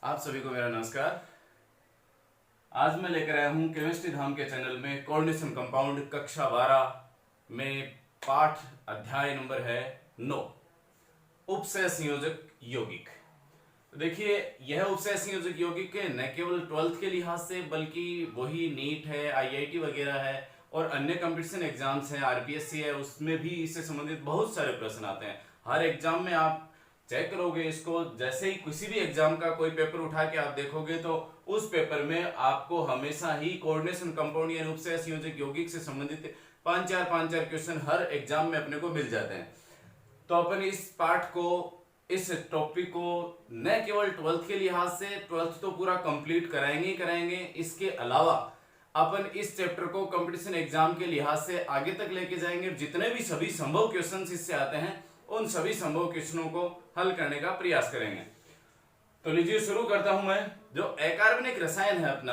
आप सभी को मेरा नमस्कार। आज मैं लेकर आया हूं केमिस्ट्री धाम के चैनल में कोऑर्डिनेशन कंपाउंड कक्षा 12 में पाठ अध्याय नंबर है 9 उपसय संयोजक यौगिक। देखिए, यह उपसय संयोजक यौगिक न केवल 12th के लिहाज से बल्कि वही नीट है, आईआईटी वगैरह है और अन्य कंपटीशन एग्जाम्स हैं, आरपीएससी है, उसमें भी इससे संबंधित बहुत सारे प्रश्न आते हैं। हर एग्जाम में आप चेक करोगे इसको, जैसे ही किसी भी एग्जाम का कोई पेपर उठा के आप देखोगे तो उस पेपर में आपको हमेशा ही कोऑर्डिनेशन कंपाउंड यानी उपसय संयोजक यौगिक से संबंधित पांच चार क्वेश्चन हर एग्जाम में अपने को मिल जाते हैं। तो अपन इस पाठ को, इस टॉपिक को न केवल 12th के लिहाज से, 12th तो पूरा कंप्लीट कराएंगे ही कराएंगे, इसके अलावा अपन इस चैप्टर को कंपटीशन एग्जाम के लिहाज से आगे तक लेके जाएंगे। जितने भी सभी संभव क्वेश्चंस इससे आते हैं उन सभी संभव क्वेश्चनों को हल करने का प्रयास करेंगे। तो लीजिए शुरू करता हूं मैं। जो अकार्बनिक रसायन है अपना,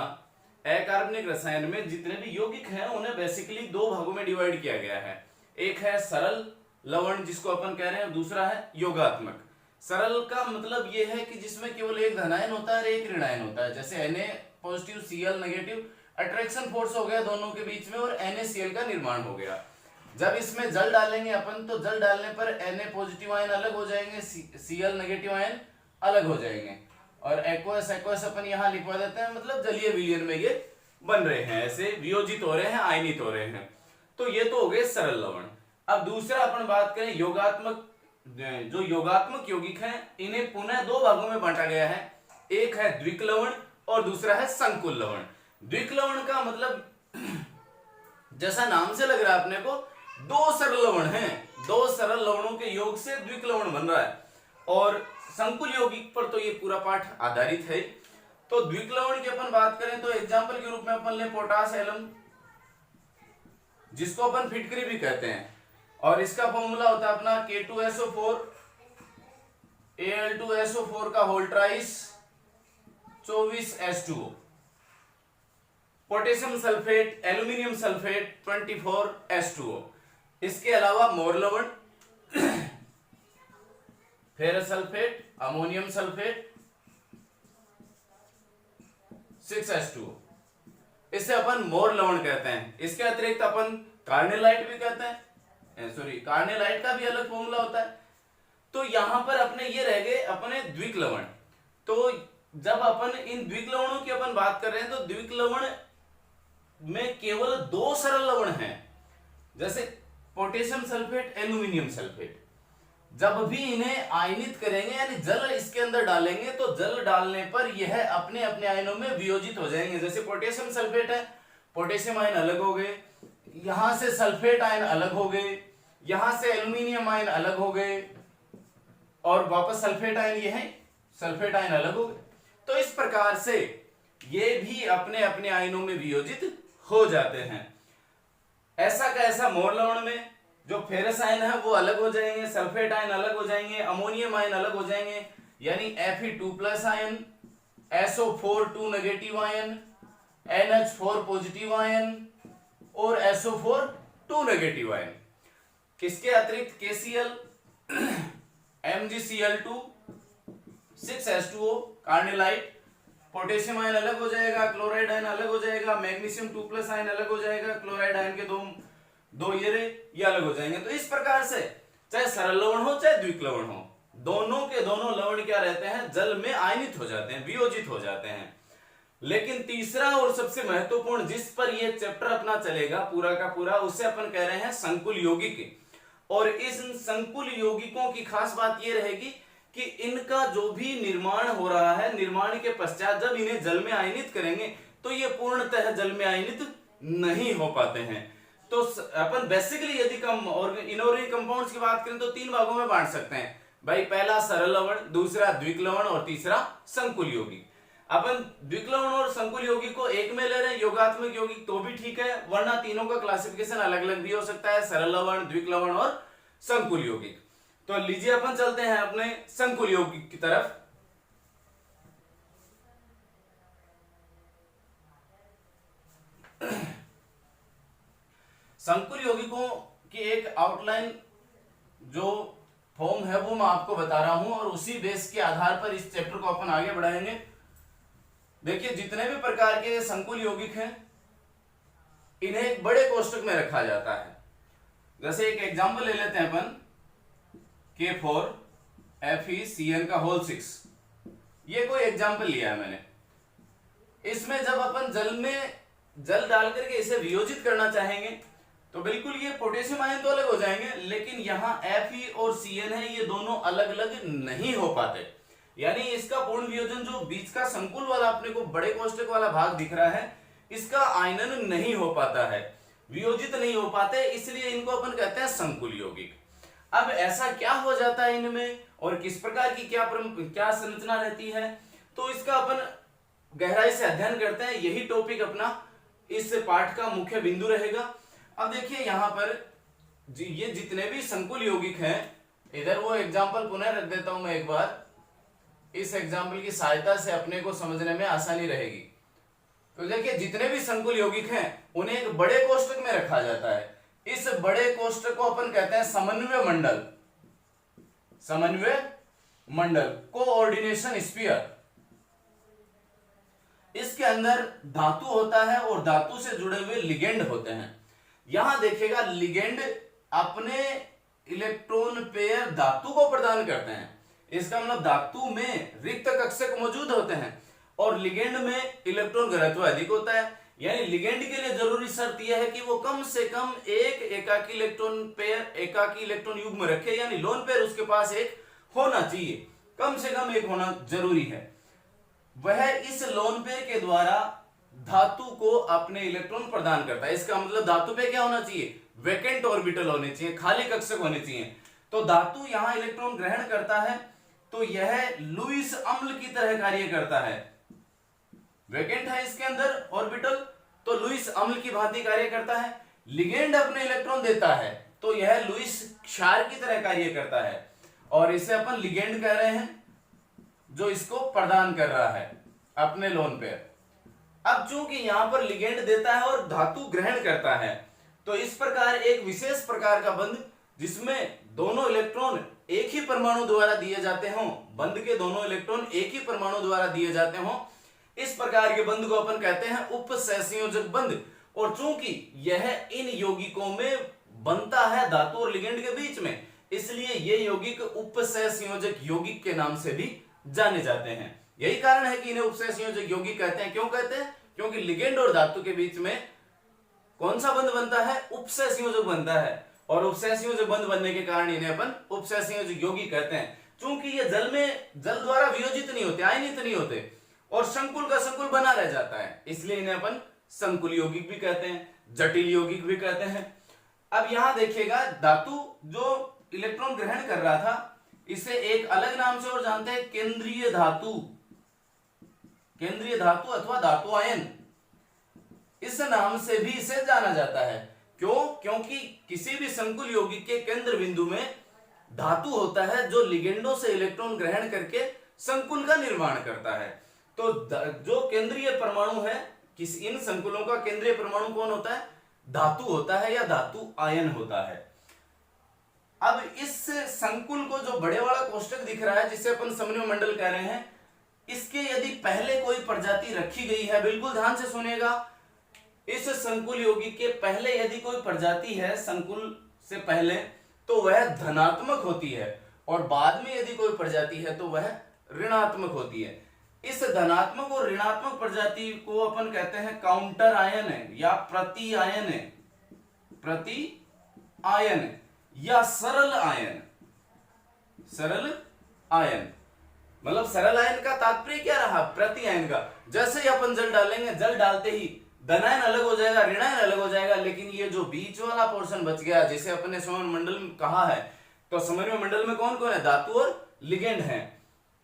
अकार्बनिक रसायन में जितने भी यौगिक हैं उन्हें बेसिकली दो भागों में डिवाइड किया गया है। एक है सरल लवण जिसको अपन कह रहे हैं, दूसरा है योगात्मक। सरल का मतलब यह है कि जिसमें केवल एक धनायन होता है और एक ऋणायन होता है। जैसे Na positive, Cl negative, attraction force हो गया दोनों के बीच में और NaCl का निर्माण हो गया। जब इसमें जल डालेंगे अपन तो जल डालने पर Na पॉजिटिव आयन अलग हो जाएंगे, Cl नेगेटिव आयन अलग हो जाएंगे और एक्वस अपन यहाँ लिखवा देते हैं, मतलब जलीय विलयन में ये बन रहे हैं, ऐसे वियोजित हो रहे हैं, आयनित हो रहे हैं। तो ये तो हो गए सरल लवण। अब दूसरा अपन बात करें योगात्मक। जो योगात्मक यौगिक हैं इन्हें पुनः दो भागों में बांटा गया है। एक है द्विक लवण और दूसरा है संकुल लवण। द्विक लवण का मतलब जैसा नाम से लग रहा है अपने को, दो सरल लवण हैं, दो सरल लवणों के योग से द्विक लवण बन रहा है। और संकुल यौगिक पर तो ये पूरा पाठ आधारित है। तो द्विक लवण की अपन बात करें तो एग्जांपल के रूप में अपन ले पोटास एलम, जिसको अपन फिटकरी भी कहते हैं, और इसका फॉर्मूला होता है अपना K2SO4 Al2SO4 का whole ट्राइस 24H2O, potassium sulphate, aluminium sulphate 24H2O। इसके अलावा मोर लवण, ferrous sulphate, ammonium sulphate 6H2O, इसे अपन मोर लवण कहते हैं। इसके अतिरिक्त अपन कार्नेलाइट भी कहते हैं, कार्नेलाइट का भी अलग फॉर्मूला होता है। तो यहां पर अपने ये रह गए अपने द्विक लवण। तो जब अपन इन द्विक लवणों की अपन बात कर रहे हैं तो द्विक लवण में केवल दो सरल लवण हैं, जैसे पोटेशियम सल्फेट, एल्यूमिनियम सल्फेट। जब भी इन्हें आयनित करेंगे यानी जल इसके अंदर डालेंगे तो जल डालने पर यह अपने अपने आयनों में वियोजित हो जाएंगे। जैसे पोटेशियम सल्फेट है, पोटेशियम आयन अलग हो गए, यहां से सल्फेट आयन अलग हो गए, यहां से एल्यूमिनियम आयन अलग हो गए और वापस सल्फेट आयन, ये है सल्फेट आयन अलग हो गए। तो इस प्रकार से ये भी अपने अपने आयनों में वियोजित हो जाते हैं। ऐसा का ऐसा मोर लवण में जो फेरस आयन है वो अलग हो जाएंगे, सल्फेट आयन अलग हो जाएंगे, अमोनियम आयन अलग हो जाएंगे, यानी Fe2+ ion, SO4 2 negative ion, NH4 positive ion और SO4 2 नेगेटिव आयन। इसके अतिरिक्त KCl, MgCl2 6H2O, carnallite, potassium ion अलग हो जाएगा, क्लोराइड आयन अलग हो जाएगा, मैग्नीशियम 2+ आयन अलग हो जाएगा, क्लोराइड आयन के दो ये अलग हो जाएंगे। तो इस प्रकार से चाहे सरल लवण हो चाहे द्विक लवण हो, दोनों के दोनों लवण क्या रहते हैं, जल में आयनित हो जाते हैं, वियोजित हो जाते हैं। लेकिन तीसरा और सबसे महत्वपूर्ण जिस पर यह चैप्टर अपना चलेगा पूरा का पूरा, उसे अपन कह रहे हैं संकुल यौगिक। और इस संकुल यौगिकों की खास बात यह रहेगी कि इनका जो भी निर्माण हो रहा है, निर्माण के पश्चात जब इन्हें जल में आयनित करेंगे तो ये पूर्णतः जल में आयनित नहीं हो पाते हैं। तो अपन बेसिकली यदि इनऑर्गेनिक कंपाउंड्स की बात करें तो तीन भागों में बांट सकते हैं भाई। पहला सरल लवण, दूसरा द्विक लवण और तीसरा संकुल यौगिक। अपन द्विक लवण और संकुल यौगिक को एक में ले रहे हैं, योगात्मक यौगिक तो भी ठीक है, वरना तीनों का क्लासिफिकेशन अलग अलग भी हो सकता है, सरल लवण, द्विक लवण और संकुल यौगिक। तो लीजिए अपन चलते हैं अपने संकुल यौगिक की तरफ। संकुल यौगिकों की एक आउटलाइन जो फॉर्म है वो मैं आपको बता रहा हूं और उसी बेस के आधार पर इस चैप्टर को अपन आगे बढ़ाएंगे। देखिए जितने भी प्रकार के संकुल यौगिक हैं इन्हें एक बड़े कोष्टक में रखा जाता है। जैसे एक एग्जांपल ले लेते हैं अपन K4FeCN का होल 6, ये कोई एग्जांपल लिया है मैंने। इसमें जब अपन जल डाल करके इसे वियोजित करना चाहेंगे तो बिल्कुल ये पोटेशियम आयन तो अलग हो जाएंगे, लेकिन यहाँ Fe और Cn है ये दोनों अलग अलग नहीं हो पाते। यानी इसका पूर्ण वियोजन जो बीच का संकुल वाला अपने को बड़े कोष्टक वाला भाग दिख रहा है, इसका आयनन नहीं हो पाता है, वियोजित नहीं हो पाते, इसलिए इनको अपन कहते हैं संकुल यौगिक। अब ऐसा क्या हो जाता है इनमें और किस प्रकार की क्या संरचना रहती है, तो इसका अपन गहराई से अध्ययन करते हैं। यही टॉपिक अपना इस पाठ का मुख्य बिंदु रहेगा। अब देखिए यहां पर ये जितने भी संकुल यौगिक हैं, इधर वो एग्जाम्पल पुनः रख देता हूं मैं एक बार, इस एग्जाम्पल की सहायता से अपने को समझने में आसानी रहेगी। तो देखिए जितने भी संकुल यौगिक हैं उन्हें एक बड़े कोष्टक में रखा जाता है। इस बड़े कोष्टक को अपन कहते हैं समन्वय मंडल, समन्वय मंडल, कोऑर्डिनेशन स्फीयर। इसके अंदर धातु होता है और धातु से जुड़े हुए लिगेंड होते हैं। यहां देखिएगा लिगेंड अपने इलेक्ट्रॉन पेयर धातु को प्रदान करते हैं, इसका मतलब धातु में रिक्त कक्षक मौजूद होते हैं और लिगेंड में इलेक्ट्रॉन घनत्व अधिक होता है। यानी लिगेंड के लिए जरूरी शर्त यह है कि वो कम से कम एक एकाकी इलेक्ट्रॉन युग्म रखे, यानी लोन पेयर उसके पास एक होना चाहिए, कम से कम एक होना जरूरी है। वह इस लोन पेयर के द्वारा धातु को अपने इलेक्ट्रॉन प्रदान करता है। इसका मतलब धातु पे क्या होना चाहिए, वैकेंट ऑर्बिटल होने चाहिए, खाली कक्षक होने चाहिए। तो धातु यहां इलेक्ट्रॉन ग्रहण करता है तो यह लुईस अम्ल की तरह कार्य करता है। वैकेंट है इसके अंदर ऑर्बिटल तो लुईस अम्ल की भांति कार्य करता है। लिगेंड अपने इलेक्ट्रॉन देता है तो यह लुईस क्षार की तरह कार्य करता है और इसे अपन लिगेंड कह रहे हैं जो इसको प्रदान कर रहा है अपने लोन पेयर। अब चूंकि यहां पर लिगेंड देता है और धातु ग्रहण करता है तो इस प्रकार एक विशेष प्रकार का बंध जिसमें दोनों इलेक्ट्रॉन एक ही परमाणु द्वारा दिए जाते हों, बंध के दोनों इलेक्ट्रॉन एक ही परमाणु द्वारा दिए जाते हों, इस प्रकार के बंध को अपन कहते हैं उपसहसंयोजक बंध। और चूंकि यह इन यौगिकों में बनता है धातु और लिगेंड के बीच में, इसलिए ये यौगिक उपसहसंयोजक यौगिक के नाम से भी जाने जाते हैं। यही कारण है कि इन्हें उपसहसंयोजक यौगिक कहते हैं। क्यों कहते हैं, क्योंकि लिगेंड और धातु के बीच में कौन सा बंध बनता है, उपसहसंयोजक बनता है और उपसहसंयोजक बंध बनने के कारण इन्हें अपन उपसहसंयोजक यौगिक कहते हैं। चूंकि ये जल द्वारा वियोजित नहीं होते, आयनित नहीं होते और संकुल का संकुल बना रह जाता है, इसलिए इन्हें अपन संकुल यौगिक भी कहते हैं, जटिल यौगिक भी कहते हैं। अब यहां देखिएगा धातु जो इलेक्ट्रॉन ग्रहण कर रहा था इसे एक अलग नाम से और जानते हैं, केंद्रीय धातु, केंद्रीय धातु अथवा धातु आयन, इस नाम से भी इसे जाना जाता है। क्यों, क्योंकि किसी भी संकुल यौगिक के केंद्र बिंदु में धातु होता है जो लिगेंडों से इलेक्ट्रॉन ग्रहण करके संकुल का निर्माण करता है। तो जो केंद्रीय परमाणु है, इन संकुलों का केंद्रीय परमाणु कौन होता है, धातु होता है या धातु आयन होता है। अब इस संकुल को जो बड़े वाला कोष्टक दिख रहा है जिसे अपन समन्वय मंडल कह रहे हैं, इसके यदि पहले कोई प्रजाति रखी गई है, बिल्कुल ध्यान से सुनिएगा, इस संकुल यौगिक के पहले यदि कोई प्रजाति है संकुल से पहले तो वह धनात्मक होती है और बाद में यदि कोई प्रजाति है तो वह ऋणात्मक होती है। इस धनात्मक और ऋणात्मक प्रजाति को अपन कहते हैं काउंटर आयन या प्रति आयन या सरल आयन। सरल आयन मतलब सरल आयन का तात्पर्य क्या रहा, प्रति आयन का। जैसे ही अपन जल डालेंगे, जल डालते ही धनायन अलग हो जाएगा, ऋणायन अलग हो जाएगा, लेकिन ये जो बीच वाला पोर्शन बच गया जिसे अपने समन्वय मंडल में कहा है, तो समन्वय मंडल में कौन कौन है, धातु और लिगेंड है,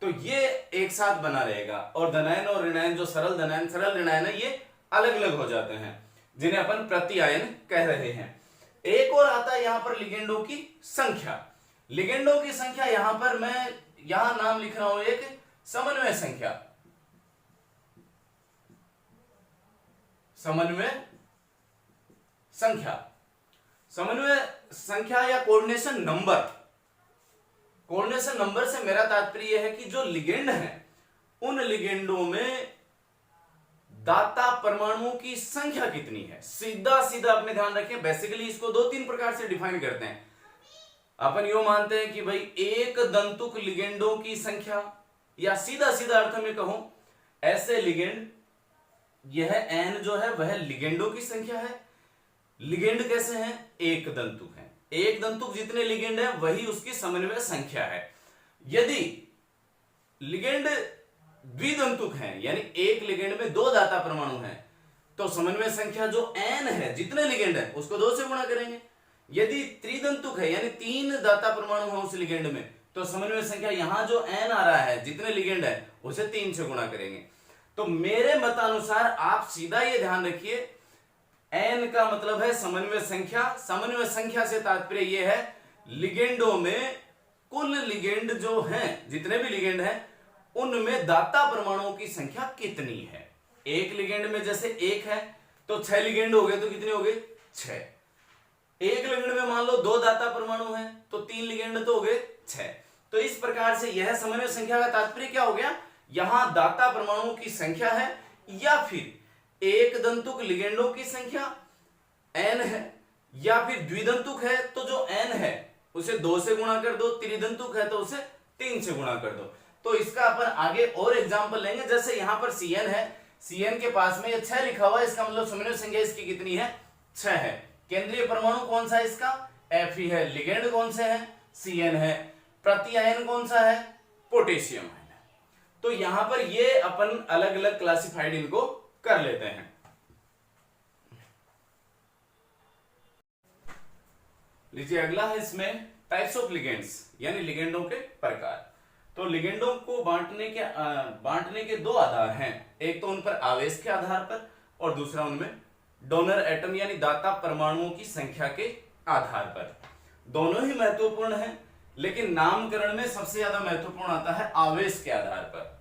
तो ये एक साथ बना रहेगा। और धनायन और ऋणायन, जो सरल धनायन सरल ऋणायन है, ये अलग अलग हो जाते हैं जिन्हें अपन प्रति आयन कह रहे हैं। एक और आता है यहां पर लिगेंडों की संख्या। लिगेंडों की संख्या यहां पर मैं यहां नाम लिख रहा हूं एक समन्वय संख्या, समन्वय संख्या, समन्वय संख्या या कोऑर्डिनेशन नंबर। कोऑर्डिनेशन नंबर से मेरा तात्पर्य है कि जो लिगेंड है उन लिगेंडों में दाता परमाणुओं की संख्या कितनी है। सीधा सीधा अपने ध्यान रखें, बेसिकली इसको दो तीन प्रकार से डिफाइन करते हैं। अपन यो मानते हैं कि भाई एक दंतुक लिगेंडों की संख्या, या सीधा सीधा अर्थ में कहूं ऐसे लिगेंड, यह एन जो है वह लिगेंडों की संख्या है। लिगेंड कैसे हैं, एक दंतुक हैं, एक दंतुक जितने लिगेंड है वही उसकी समन्वय संख्या है। यदि लिगेंड द्विदंतुक हैं, यानी एक लिगेंड में दो दाता परमाणु हैं, तो समन्वय संख्या जो एन है, जितने लिगेंड है उसको 2 से गुणा करेंगे। यदि त्रिदंतुक है, यानी 3 दाता परमाणु है उस लिगेंड में, तो समन्वय संख्या यहां जो एन आ रहा है, जितने लिगेंड है उसे 3 से गुणा करेंगे। तो मेरे मतानुसार आप सीधा ये ध्यान रखिए, एन का मतलब है समन्वय संख्या। समन्वय संख्या से तात्पर्य यह है लिगेंडों में कुल लिगेंड जो हैं, जितने भी लिगेंड हैं उनमें दाता परमाणुओं की संख्या कितनी है। एक लिगेंड में जैसे 1 है तो 6 लिगेंड हो गए, तो कितने हो गए 6। एक लिगेंड में मान लो 2 दाता परमाणु हैं तो 3 लिगेंड तो हो गए 6। तो इस प्रकार से यह समन्वय संख्या का तात्पर्य क्या हो गया, यहां दाता परमाणुओं की संख्या है, या फिर एक दंतुक लिगेंडों की संख्या n है, या फिर द्विदंतुक है तो जो n है उसे 2 से गुणा कर दो, त्रिदंतुक है तो उसे 3 से गुणा कर दो। तो इसका अपन आगे और एग्जांपल लेंगे। जैसे यहां पर Cn है, Cn के पास में ये 6 लिखा हुआ है, इसका मतलब समन्वय संख्या इसकी कितनी है, 6 है। केंद्रीय परमाणु कौन सा है इसका, Fe है। लिगेंड कौन से है, Cn है। प्रत्यायन कौन सा है, पोटेशियम है। तो यहां पर ये अपन अलग अलग क्लासिफाइड इनको कर लेते हैं। लीजिए अगला है इसमें टाइप्स ऑफ लिगेंड्स, यानी लिगेंडों के प्रकार। तो लिगेंडों को बांटने के 2 आधार हैं, एक तो उन पर आवेश के आधार पर और दूसरा उनमें डोनर एटम यानी दाता परमाणुओं की संख्या के आधार पर। दोनों ही महत्वपूर्ण हैं, लेकिन नामकरण में सबसे ज्यादा महत्वपूर्ण आता है आवेश के आधार पर।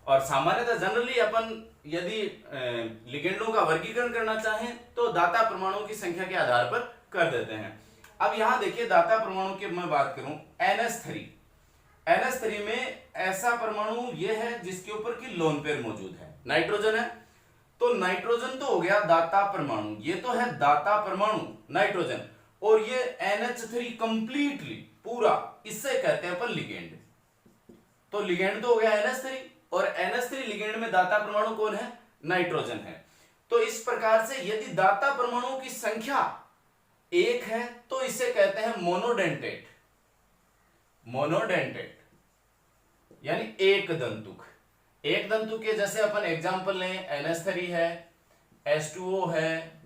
और सामान्यतः जनरली अपन यदि लिगेंडों का वर्गीकरण करना चाहें तो दाता परमाणुओं की संख्या के आधार पर कर देते हैं। अब यहां देखिए दाता परमाणु की मैं बात करूं, NH3 में ऐसा परमाणु यह है जिसके ऊपर की लोन पेयर मौजूद है, नाइट्रोजन है। तो नाइट्रोजन तो हो गया दाता परमाणु, ये तो है दाता परमाणु नाइट्रोजन, और ये NH3 कंप्लीटली पूरा, इससे कहते हैं अपन लिगेंड। तो लिगेंड तो हो गया NH3, और NH3 लिगेंड में दाता परमाणु कौन है, नाइट्रोजन है। तो इस प्रकार से यदि दाता परमाणुओं की संख्या 1 है तो इसे कहते हैं मोनोडेंटेट। मोनोडेंटेट यानी एक दंतुक। एक दंतुक के जैसे अपन एग्जांपल लें, NH3 है, H2O है,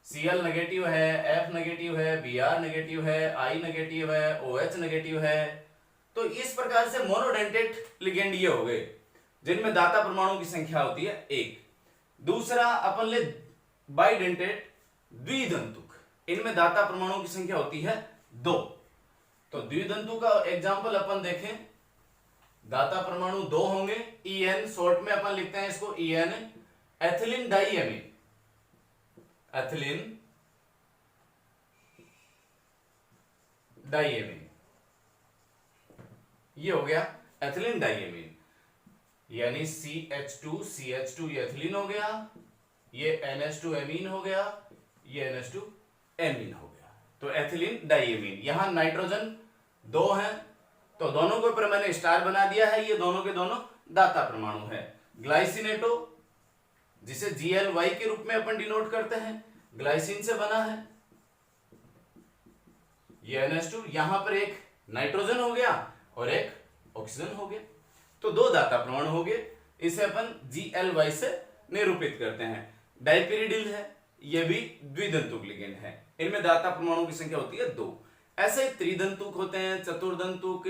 Cl नेगेटिव है, F नेगेटिव है, Br नेगेटिव है, I नेगेटिव है, OH नेगेटिव है। तो इस प्रकार से मोनोडेंटेट लिगेंड ये हो गए जिनमें दाता परमाणुओं की संख्या होती है 1। दूसरा अपन ले बाइडेंटेट द्विदंतुक, इनमें दाता परमाणुओं की संख्या होती है 2। तो द्विदंतु का एग्जांपल अपन देखें, दाता परमाणु 2 होंगे, En शॉर्ट में अपन लिखते हैं इसको En, ethylene diamine, ethylene diamine, ये हो गया एथिलीन डाइएमीन, यानी CH2 ये एथिलीन हो गया, ये NH2 एमीन हो गया, ये NH2 एमीन हो गया। तो एथिलीन डाइएमीन। यहां नाइट्रोजन 2 हैं तो दोनों के ऊपर मैंने स्टार बना दिया है, ये दोनों के दोनों दाता परमाणु है। ग्लाइसिनेटो जिसे GLY के रूप में अपन डिनोट करते हैं, ग्लाइसिन से बना है, ये NH2, यहां पर एक नाइट्रोजन हो गया और एक ऑक्सीजन हो गया, तो 2 दाता परमाणु हो गए। इसे अपन GLY से निरूपित करते हैं। डाइपिरिडिल है, यह भी द्विदंतुक लिगेंड है, इनमें दाता परमाणु की संख्या होती है 2। ऐसे त्रिदंतुक होते हैं, चतुर्दंतुक,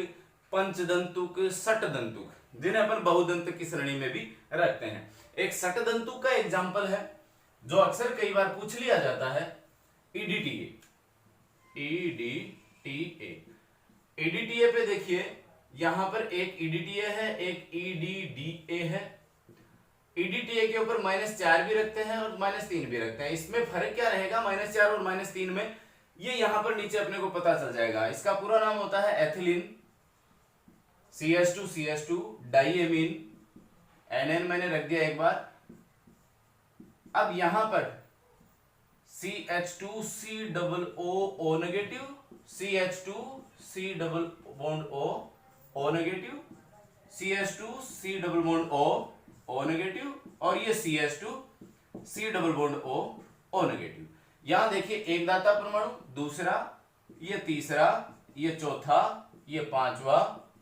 पंचदंतुक, षटदंतुक, जिन्हें अपन बहुदंत की श्रेणी में भी रखते हैं। एक षटदंतुक का एग्जांपल है जो अक्सर कई बार पूछ लिया जाता है, EDTA। EDTA पे देखिए, यहां पर एक EDTA है, एक EDDA है। EDTA के ऊपर -4 भी रखते हैं और -3 भी रखते हैं। इसमें फर्क क्या रहेगा -4 और -3 में, ये यहां पर नीचे अपने को पता चल जाएगा। इसका पूरा नाम होता है एथिलीन CH2 डाइएमीन NN मैंने रख दिया एक बार। अब यहां पर CH2COO negative, CH2C double bond O negative, CH2C double bond O negative, और ये CH2C double bond O negative. यहां देखिए एक दाता परमाणु, दूसरा, ये तीसरा, ये चौथा, ये पांचवा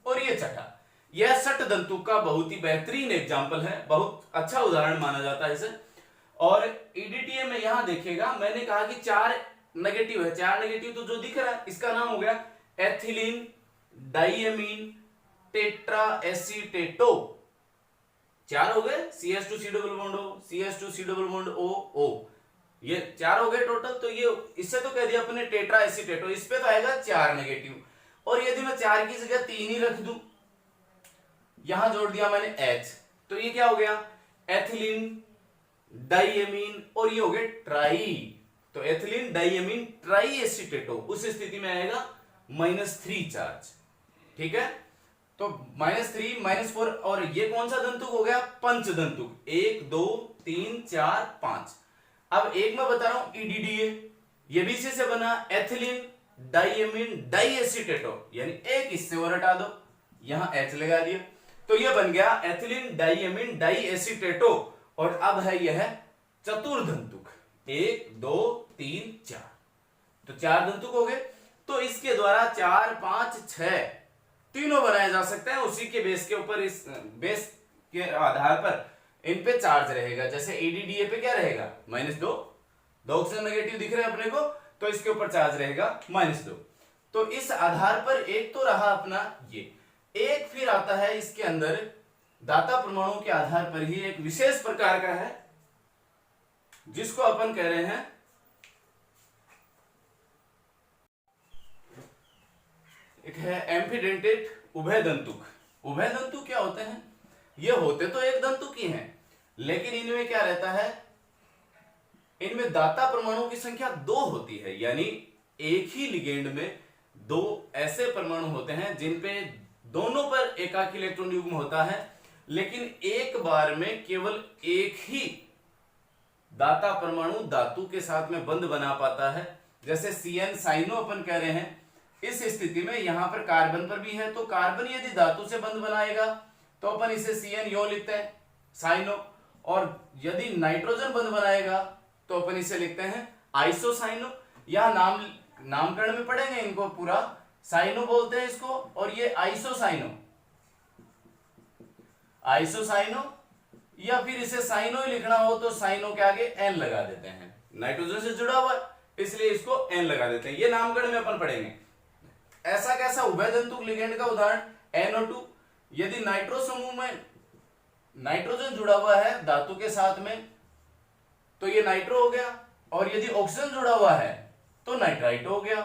और ये छठा। यह षट दंतु का बहुत ही बेहतरीन एग्जाम्पल है, बहुत अच्छा उदाहरण माना जाता है इसे। और EDTA में यहां देखिएगा मैंने कहा कि 4 नेगेटिव है, 4 नेगेटिव तो जो दिख रहा है इसका नाम हो गया एथिलीन डाइएमीन टेट्रा एसीटेटो। 4 हो गए, CH2C double bond O, CH2C double bond O, ये 4 हो गए टोटल। तो ये इससे तो कह दिया अपने टेट्रा एसीटेटो, इस पे तो आएगा 4 नेगेटिव। और यदि मैं 4 की जगह 3 ही रख दूं, यहां जोड़ दिया मैंने H, तो ये क्या हो गया एथिलीन डाइएमीन, और ये हो गए ट्राई, तो एथिलीन डाइएमीन ट्राई एसीटेटो। उस स्थिति में आएगा -3 चार्ज। ठीक है, तो -3 -4, और ये कौन सा दंतुक हो गया पंचदंतुक, 1 2 3 4 5। अब एक मैं बता रहा हूं EDDA, ये भी इसी से बना, एथिलीन डाइएमीन डाइएसीटेटो, यानी एक इससे और हटा दो, यहां H लगा दिया, तो ये बन गया एथिलीन डाइएमीन डाइएसीटेटो। और अब है यह चतुर्दंतुक, 1 2 3 4, तो 4 दंतुक हो गए। तो इसके द्वारा 4 5 6 तीनों बनाए जा सकते हैं, उसी के बेस के ऊपर, इस बेस के आधार पर इन पे चार्ज रहेगा। जैसे EDDA पे क्या रहेगा -2, 2 ऑक्सीजन नेगेटिव दिख रहे हैं अपने को, तो इसके ऊपर चार्ज रहेगा -2। तो इस आधार पर एक तो रहा अपना ये, एक फिर आता है इसके अंदर दाता परमाणु के आधार पर ही एक विशेष प्रकार का है, जिसको अपन कह रहे हैं एक है एम्फीडेंटेड उभयदंतुक। उभयदंतुक क्या होते हैं, ये होते तो एक दंतुक ही हैं, लेकिन इनमें क्या रहता है, इनमें दाता परमाणु की संख्या 2 होती है, यानी एक ही लिगेंड में 2 ऐसे परमाणु होते हैं जिन पे दोनों पर एकाकी इलेक्ट्रॉन युग्म होता है, लेकिन एक बार में केवल एक ही दाता परमाणु धातु के साथ में बंध बना पाता है। जैसे CN साइनो अपन कह रहे हैं, इस स्थिति में यहां पर कार्बन पर भी है, तो कार्बन यदि धातु से बंध बनाएगा तो अपन इसे CN यो लिखते हैं साइनो, और यदि नाइट्रोजन बंध बनाएगा तो अपन इसे लिखते हैं आइसोसाइनो। यह नामकरण में पढ़ेंगे इनको, पूरा साइनो बोलते हैं इसको, और ये आइसोसाइनो, आइसोसाइनो, या फिर इसे साइनो ही लिखना हो तो साइनो के आगे N लगा देते हैं, नाइट्रोजन से जुड़ा हुआ इसलिए इसको N लगा देते हैं। ये नामकरण में अपन पढ़ेंगे। ऐसा कैसा उभयदंतुक लिगेंड का उदाहरण NO2, यदि नाइट्रो समूह में नाइट्रोजन जुड़ा हुआ है धातु के साथ में तो ये नाइट्रो हो गया, और यदि ऑक्सीजन जुड़ा हुआ है तो नाइट्राइट हो गया।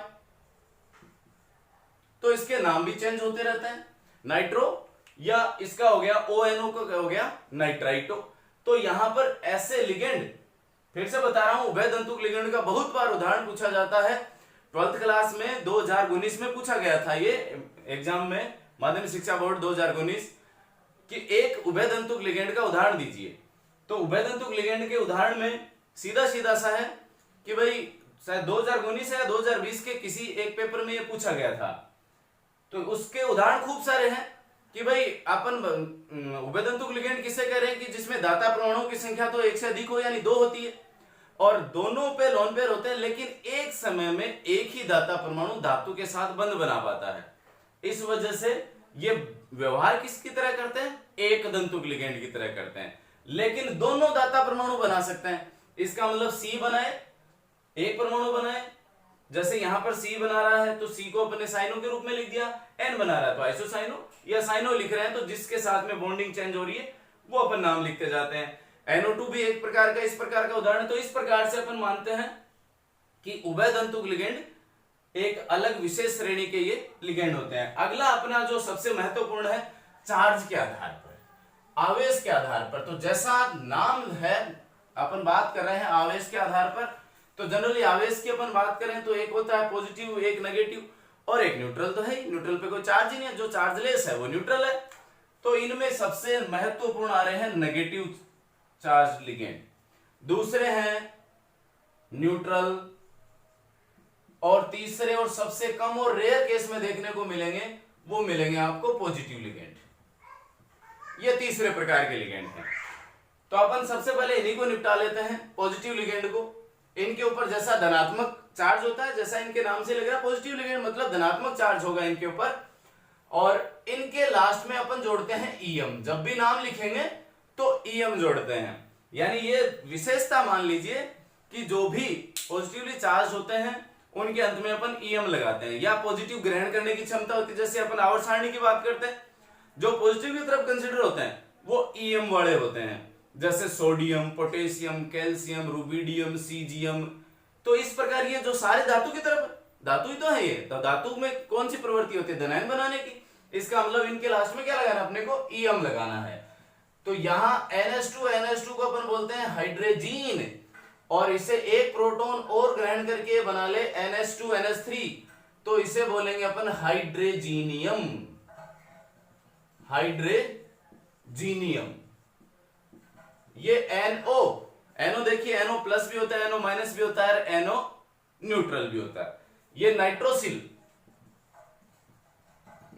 तो इसके नाम भी चेंज होते रहते हैं, नाइट्रो, या इसका हो गया ONO का हो गया नाइट्राइटो। तो यहां पर ऐसे लिगेंड, फिर से बता रहा हूं, उभयदंतुक लिगेंड का बहुत बार उदाहरण पूछा जाता है। 12th क्लास में 2019 में पूछा गया था ये एग्जाम में, माध्यमिक शिक्षा बोर्ड 2019, कि एक उभयदंतुक लिगेंड का उदाहरण दीजिए। तो उभयदंतुक लिगेंड के उदाहरण में सीधा सीधा सा है कि भाई शायद 2019 या 2020 के किसी एक पेपर में ये पूछा गया था, तो उसके उदाहरण खूब सारे हैं कि भाई अपन उभयदंतुक लिगेंड किससे कह रहे हैं कि जिसमें दाता परमाणुओं की संख्या तो 1 से अधिक हो, यानी 2 होती है, और दोनों पे लोन पेयर होते हैं, लेकिन एक समय में एक ही दाता परमाणु धातु के साथ बंध बना पाता है। इस वजह से ये व्यवहार किसकी तरह करते हैं, एक दंतुक लिगेंड की तरह करते हैं, लेकिन दोनों दाता परमाणु बना सकते हैं। इसका मतलब C बनाए, एक परमाणु बनाए, जैसे यहां पर C बना रहा है तो C को अपने साइनो के रूप में लिख दिया, N बना रहा है तो आइसोसाइनो या साइनो लिख रहे हैं तो जिसके साथ में बॉन्डिंग चेंज हो रही है वो अपन नाम लिखते जाते हैं। NO2 भी एक प्रकार का इस प्रकार का उदाहरण है। तो इस प्रकार से अपन मानते हैं कि उभयदंतुक लिगेंड एक अलग विशेष श्रेणी के ये लिगेंड होते हैं। अगला अपना जो सबसे महत्वपूर्ण है, चार्ज के आधार पर, आवेश के आधार पर। तो जैसा नाम है, अपन बात कर रहे हैं आवेश के आधार पर, तो जनरली आवेश की अपन बात करें तो एक होता है पॉजिटिव, एक नेगेटिव, और एक न्यूट्रल तो है ही। न्यूट्रल पे कोई चार्ज ही नहीं है, जो चार्जलेस है वो न्यूट्रल है। तो इनमें सबसे महत्वपूर्ण आ रहे हैं नेगेटिव चार्ज लिगेंड, दूसरे हैं न्यूट्रल, और तीसरे और सबसे कम और रेयर केस में देखने को मिलेंगे वो मिलेंगे आपको पॉजिटिव लिगेंड। ये तीसरे प्रकार के लिगेंड हैं। तो अपन सबसे पहले इन्हीं को निपटा लेते हैं, पॉजिटिव लिगेंड को। इनके ऊपर जैसा धनात्मक चार्ज होता है, जैसा इनके नाम से लग रहा है पॉजिटिव लिगेंड मतलब धनात्मक चार्ज होगा इनके ऊपर, और इनके लास्ट में अपन जोड़ते हैं ईएम। जब भी नाम लिखेंगे तो ईएम जोड़ते हैं, यानी ये विशेषता मान लीजिए कि जो भी पॉजिटिवली चार्ज होते हैं उनके अंत में अपन ईएम लगाते हैं, या पॉजिटिव ग्रहण करने की क्षमता होती है। जैसे अपन आवर्त सारणी की बात करते हैं, जो पॉजिटिव की तरफ कंसिडर होते हैं वो ईएम वाले होते हैं, जैसे sodium, potassium, calcium, rubidium, caesium. तो इस प्रकार ये जो सारे धातु की तरफ, धातु ही तो है ये, तो धातु में कौन सी प्रवृत्ति होती है, धनायन बनाने की। इसका मतलब इनके लास्ट में क्या लगाना, अपने को ईएम लगाना है। तो यहां NH2 को अपन बोलते हैं हाइड्रोजीन, और इसे एक प्रोटॉन और ग्रहण करके बना ले NH2NH3, तो इसे बोलेंगे अपन हाइड्रोजीनियम, हाइड्रोजीनियम। ये NO देखिए, NO प्लस भी होता है, NO माइनस भी होता है, NO न्यूट्रल भी होता है। ये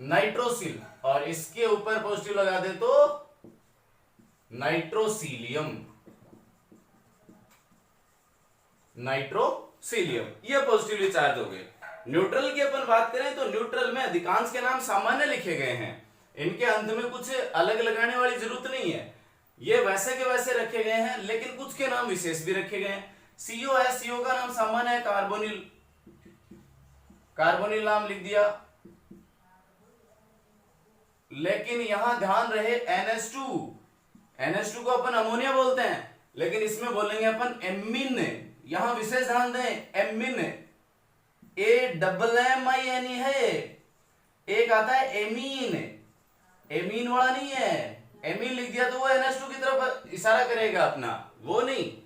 नाइट्रोसिल, और इसके ऊपर पॉजिटिव लगा दे तो नाइट्रोसिलियम, ये पॉजिटिवली चार्ज हो गए। न्यूट्रल की अपन बात करें तो न्यूट्रल में अधिकांश के नाम सामान्य लिखे गए हैं, इनके अंत में कुछ अलग लगाने वाली जरूरत नहीं है, ये वैसे के वैसे रखे गए हैं, लेकिन कुछ के नाम विशेष भी रखे गए हैं। CO है, CO का नाम सामान्य है कार्बोनिल, कार्बोनिल नाम लिख दिया। लेकिन यहां ध्यान रहे NH2 को अपन अमोनिया बोलते हैं, लेकिन इसमें बोलेंगे अपन एमीन। यहां विशेष ध्यान दें, एमीन, AMMINE है। एक आता है एमीन, एमीन वाला नहीं है, एमीन लिख दिया तो वो NH2 की तरफ इशारा करेगा अपना, वो नहीं।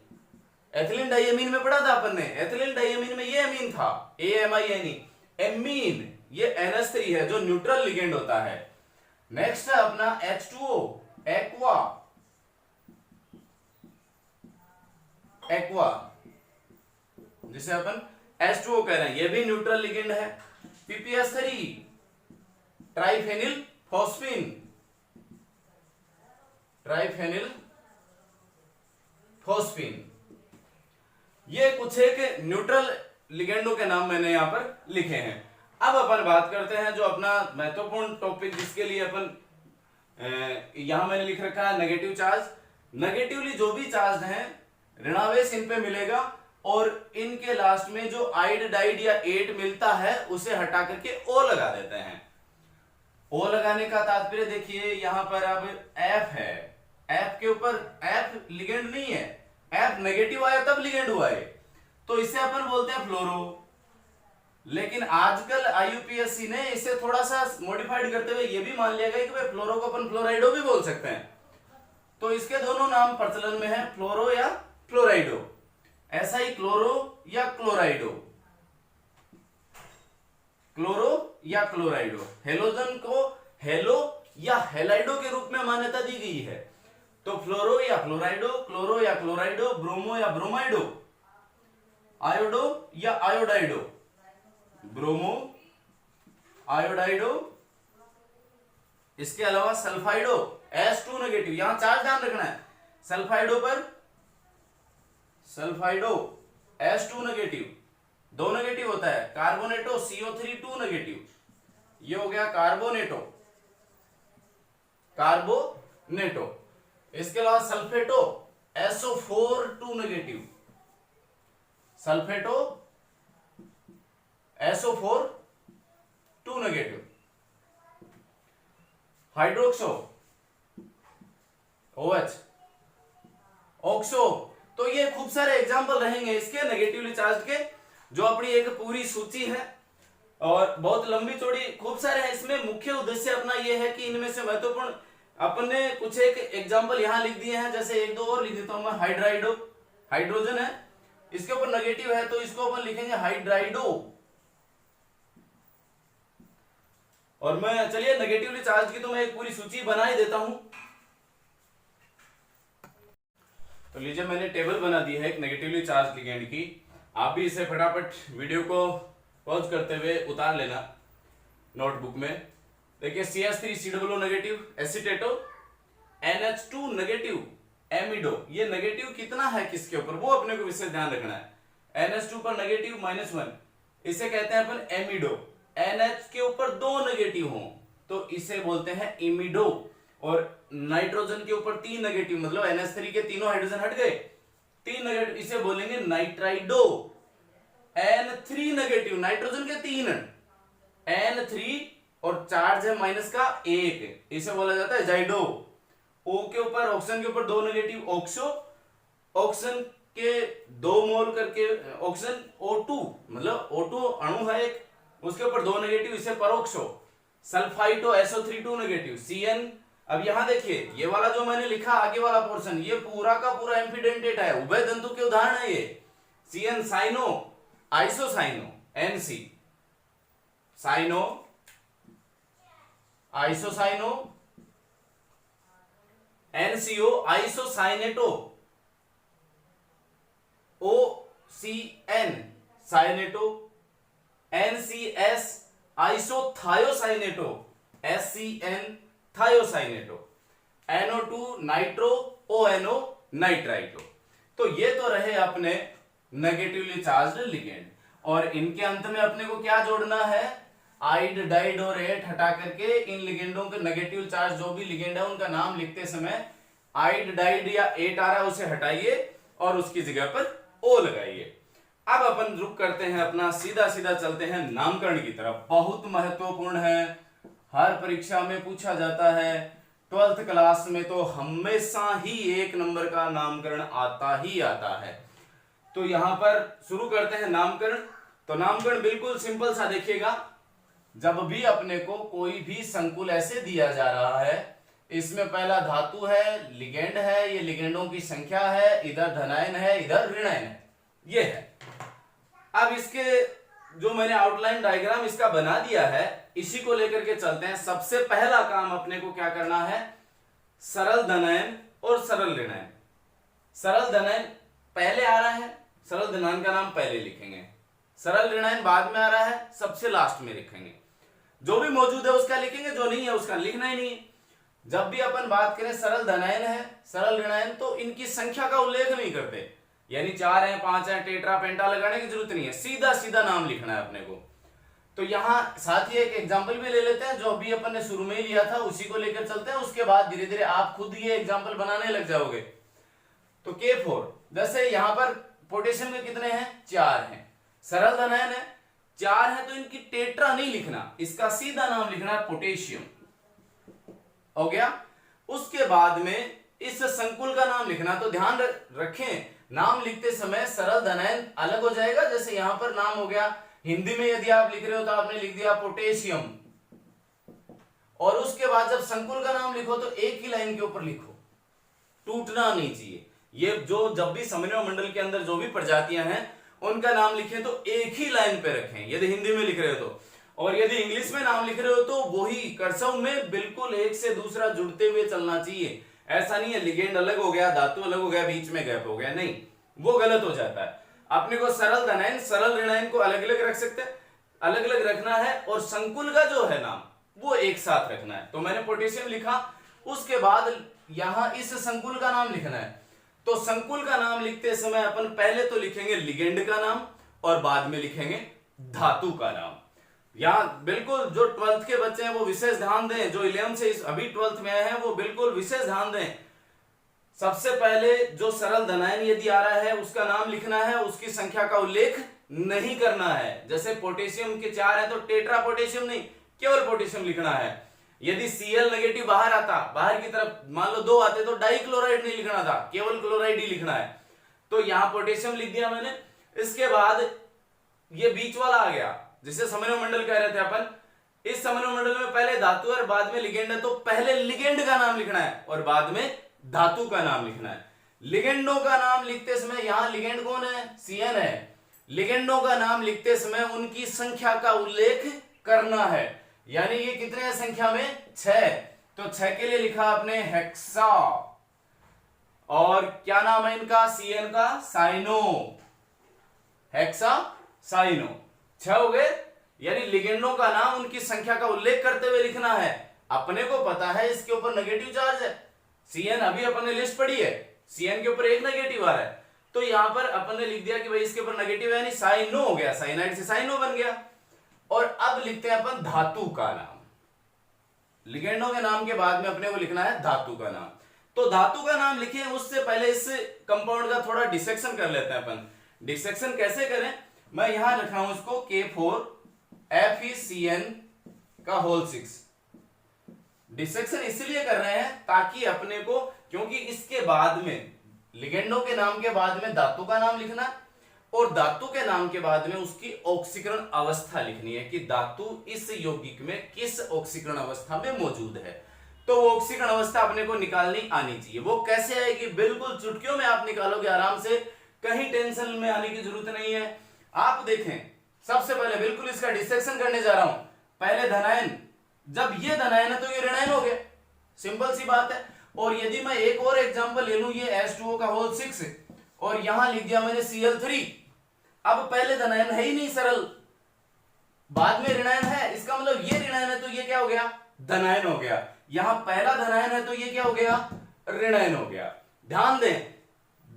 एथिलीन डाइएमीन में पढ़ा था अपन ने, एथिलीन डाइएमीन में ये एमीन था, AMINE। एमीन ये NH3 है जो न्यूट्रल लिगेंड होता है। नेक्स्ट है अपना H2O, एक्वा, जिसे अपन H2O कह रहे हैं, ये भी न्यूट्रल लिगेंड है। PPS3, ट्राइफेनिल phosphine. ये कुछ एक न्यूट्रल लिगेंडों के नाम मैंने यहां पर लिखे हैं। अब अपन बात करते हैं जो अपना महत्वपूर्ण टॉपिक, जिसके लिए अपन यहां मैंने लिख रखा है नेगेटिव चार्ज। नेगेटिवली जो भी चार्ज हैं ऋणावेश इन पे मिलेगा, और इनके लास्ट में जो आइड, डाइड या एट मिलता है उसे हटा करके O लगा देते हैं। O लगाने का तात्पर्य देखिए, यहां पर अब F है, F के ऊपर F लिगेंड नहीं है, F नेगेटिव आया तब लिगेंड हुआ है, तो इसे अपन बोलते हैं फ्लोरो। लेकिन आजकल IUPAC ने इसे थोड़ा सा मॉडिफाइड करते हुए ये भी मान लिया गया कि भाई फ्लोरो को अपन फ्लोराइडो भी बोल सकते हैं। तो इसके दोनों नाम प्रचलन में है, फ्लोरो या फ्लोराइडो। ऐसा ही क्लोरो या क्लोराइडो, हेलोजन को हेलो या हेलाइडो के रूप में मान्यता दी गई है। तो फ्लोरो या फ्लोराइडो, क्लोरो या क्लोराइडो, ब्रोमो या ब्रोमाइडो, आयोडो या आयोडाइडो, ब्रोमो, आयोडाइडो। इसके अलावा सल्फाइडो, H2 नेगेटिव, यहां चार्ज ध्यान रखना है, सल्फाइडो पर सल्फाइडो H2 नेगेटिव, दो नेगेटिव होता है। कार्बोनेटो CO3 2 नेगेटिव, ये हो गया कार्बोनेटो। इसके अलावा सल्फेटो SO4 2 negative, सल्फेटो SO4 2 negative. Hydroxo OH, oxo. तो ये खूब सारे एग्जाम्पल रहेंगे इसके नेगेटिवली चार्ज के, जो अपनी एक पूरी सूची है और बहुत लंबी चौड़ी खूब सारे हैं। इसमें मुख्य उद्देश्य अपना ये है कि इनमें से महत्वपूर्ण अपन ने कुछ एक एग्जाम्पल यहां लिख दिए हैं, जैसे एक दो और लिख देता हूं मैं। हाइड्राइडो, हाइड्रोजन है, इसके ऊपर नेगेटिव है तो इसको अपन लिखेंगे हाइड्राइडो। और मैं चलिए नेगेटिवली चार्ज की तो मैं एक पूरी सूची बना ही देता हूं। तो लीजिए मैंने टेबल बना दी है एक नेगेटिवली चार्ज लिगेंड की। आप भी इसे फटाफट वीडियो को पॉज करते हुए उतार लेना नोटबुक में। देखिए CH3COO नेगेटिव एसीटेटो, NH2 नेगेटिव एमिडो। ये नेगेटिव कितना है किसके ऊपर वो अपने को विशेष ध्यान रखना है। NH2 पर नेगेटिव -1, इसे कहते हैं अपन एमिडो। NH के ऊपर 2 नेगेटिव हो तो इसे बोलते हैं इमिडो। और नाइट्रोजन के ऊपर 3 नेगेटिव, मतलब NH3 के तीनों हाइड्रोजन हट गए, 3 नेगेटिव, इसे बोलेंगे नाइट्राइडो। N3 नेगेटिव, नाइट्रोजन के 3, N3 और चार्ज है माइनस का 1, इसे बोला जाता है जाइडो। O के ऊपर, ऑक्सीजन के ऊपर 2 नेगेटिव, ऑक्सो। ऑक्सीजन के 2 मोल करके ऑक्सीजन O2, मतलब O2 अणु है एक, उसके ऊपर 2 नेगेटिव, इसे परोक्सो। सल्फाइटो SO3 नेगेटिव, CN। अब यहां देखिए ये वाला जो मैंने लिखा आगे वाला पोर्शन, ये पूरा का पूरा एम्फिडेंटेट है, उभय तंतु के उदाहरण है ये। CN cyano, isocyano, NC cyano, isocyano, NCO isocyanato, OCN cyanato, NCS isothiocyanato, SCN thiocyanato, NO2 nitro, ONO nitrito. तो ये तो रहे अपने नेगेटिवली चार्ज्ड लिगेंड। और इनके अंत में अपने को क्या जोड़ना है, आइड, डाइड और एट हटा करके इन लिगेंडों के नेगेटिव चार्ज जो भी लिगेंड है उनका नाम लिखते समय आइड, डाइड या एट आ रहा है उसे हटाइए और उसकी जगह पर ओ लगाइए। अब अपन रुक करते हैं अपना, सीधा सीधा चलते हैं नामकरण की तरफ। बहुत महत्वपूर्ण है, हर परीक्षा में पूछा जाता है। 12th क्लास में तो हमेशा ही 1 नंबर का नामकरण आता ही आता है। तो यहां पर शुरू करते हैं नामकरण। तो नामकरण बिल्कुल सिंपल सा देखिएगा। जब भी अपने को कोई भी संकुल ऐसे दिया जा रहा है, इसमें पहला धातु है, लिगेंड है, ये लिगेंडों की संख्या है, इधर धनायन है, इधर ऋणायन है, ये है। अब इसके जो मैंने आउटलाइन डायग्राम इसका बना दिया है, इसी को लेकर के चलते हैं। सबसे पहला काम अपने को क्या करना है, सरल धनायन और सरल ऋणायन। सरल धनायन पहले आ रहा है, सरल धनायन का नाम पहले लिखेंगे, सरल ऋणायन बाद में आ रहा है, सबसे लास्ट में लिखेंगे। जो भी मौजूद है उसका लिखेंगे, जो नहीं है उसका लिखना ही नहीं। जब भी अपन बात करें सरल धनायन है, सरल ऋणायन, तो इनकी संख्या का उल्लेख नहीं करते, यानी 4 है, 5 है, टेट्रा पेंटा लगाने की जरूरत नहीं है, सीधा सीधा नाम लिखना है अपने को। तो यहां साथ ही एक एग्जाम्पल भी ले लेते हैं, जो अभी अपन ने शुरू में ही लिया था उसी को लेकर चलते हैं। उसके बाद धीरे धीरे आप खुद ये एग्जाम्पल बनाने लग जाओगे। तो K4, जैसे यहां पर पोटेशियम के कितने हैं, 4 हैं। सरल धनायन है, 4 है, तो इनकी टेट्रा नहीं लिखना, इसका सीधा नाम लिखना है पोटेशियम, हो गया। उसके बाद में इस संकुल का नाम लिखना। तो ध्यान रखें, नाम लिखते समय सरल धनायन अलग हो जाएगा। जैसे यहां पर नाम हो गया, हिंदी में यदि आप लिख रहे हो तो आपने लिख दिया पोटेशियम, और उसके बाद जब संकुल का नाम लिखो तो एक ही लाइन के ऊपर लिखो, टूटना नहीं चाहिए। ये जो जब भी समन्वय मंडल के अंदर जो भी प्रजातियां हैं उनका नाम लिखें तो एक ही लाइन पे रखें, यदि हिंदी में लिख रहे हो तो। और यदि इंग्लिश में नाम लिख रहे हो तो वही कर्सव में बिल्कुल एक से दूसरा जुड़ते हुए चलना चाहिए। ऐसा नहीं है लिगेंड अलग हो गया, धातु अलग हो गया, बीच में गैप हो गया, नहीं, वो गलत हो जाता है। अपने को सरल धनायन, सरल ऋणायन को अलग अलग रख सकते हैं, अलग अलग रखना है, और संकुल का जो है नाम वो एक साथ रखना है। तो मैंने पोटेशियम लिखा, उसके बाद यहां इस संकुल का नाम लिखना है। तो संकुल का नाम लिखते समय अपन पहले तो लिखेंगे लिगेंड का नाम और बाद में लिखेंगे धातु का नाम। यहां बिल्कुल जो 12th के बच्चे हैं वो विशेष ध्यान दें, जो 11th से अभी 12th में आए हैं वो बिल्कुल विशेष ध्यान दें। सबसे पहले जो सरल धनायन यदि आ रहा है उसका नाम लिखना है, उसकी संख्या का उल्लेख नहीं करना है। जैसे पोटेशियम के 4 है तो टेट्रा पोटेशियम नहीं, केवल पोटेशियम लिखना है। यदि Cl नेगेटिव बाहर आता, बाहर की तरफ मान लो 2 आते तो डाई क्लोराइड नहीं लिखना था, केवल क्लोराइड ही लिखना है। तो यहां पोटेशियम लिख दिया मैंने। इसके बाद ये बीच वाला आ गया जिसे समन्वय मंडल कह रहे थे अपन। इस समन्वय मंडल में पहले धातु और बाद में लिगेंड है, तो पहले लिगेंड का नाम लिखना है और बाद में धातु का नाम लिखना है। लिगेंडों का नाम लिखते समय यहां लिगेंड कौन है, Cn है। लिगेंडों का नाम लिखते समय उनकी संख्या का उल्लेख करना है। यानी ये कितने हैं संख्या में 6। तो 6 के लिए लिखा आपने हेक्सा, और क्या नाम है इनका CN का, साइनो, हेक्सा साइनो। 6 हो गए। यानी लिगेंडों का नाम उनकी संख्या का उल्लेख करते हुए लिखना है। अपने को पता है इसके ऊपर नेगेटिव चार्ज है, CN अभी अपन ने लिस्ट पढ़ी है, CN के ऊपर एक नेगेटिव आ रहा है, तो यहां पर अपन ने लिख दिया कि भाई इसके ऊपर नेगेटिव है, यानी साइनो हो गया, साइनाइड से साइनो बन गया। और अब लिखते हैं अपन धातु का नाम। लिगेंडों के नाम के बाद में अपने को लिखना है धातु का नाम। तो धातु का नाम लिखे उससे पहले इस कंपाउंड का थोड़ा डिसेक्शन कर लेते हैं अपन। डिसेक्शन कैसे करें, मैं यहां लिख रहा हूं इसको K4FeCN का होल 6। डिसेक्शन इसलिए कर रहे हैं ताकि अपने को, क्योंकि इसके बाद में लिगेंडों के नाम के बाद में धातु का नाम लिखना, और धातु के नाम के बाद में उसकी ऑक्सीकरण अवस्था लिखनी है कि धातु इस यौगिक में किस ऑक्सीकरण अवस्था में मौजूद है। तो वो ऑक्सीकरण अवस्था अपने को निकालनी आनी चाहिए। वो कैसे आएगी, बिल्कुल चुटकियों में आप निकालोगे आराम से, कहीं टेंशन में आने की जरूरत नहीं है। आप देखें, सबसे पहले बिल्कुल इसका डिसेक्शन करने जा रहा हूं। पहले धनायन, जब ये धनायन है तो ये ऋणायन हो गया, सिंपल सी बात है। और यदि मैं एक और एग्जांपल ले लूं, ये H2O का होल 6 और यहां लिख दिया मैंने Cl3। अब पहले धनायन है ही नहीं सरल, बाद में ऋणायन है, इसका मतलब ये ऋणायन है तो ये क्या हो गया, धनायन हो गया। यहां पहला धनायन है तो ये क्या हो गया, ऋणायन हो गया। ध्यान दें,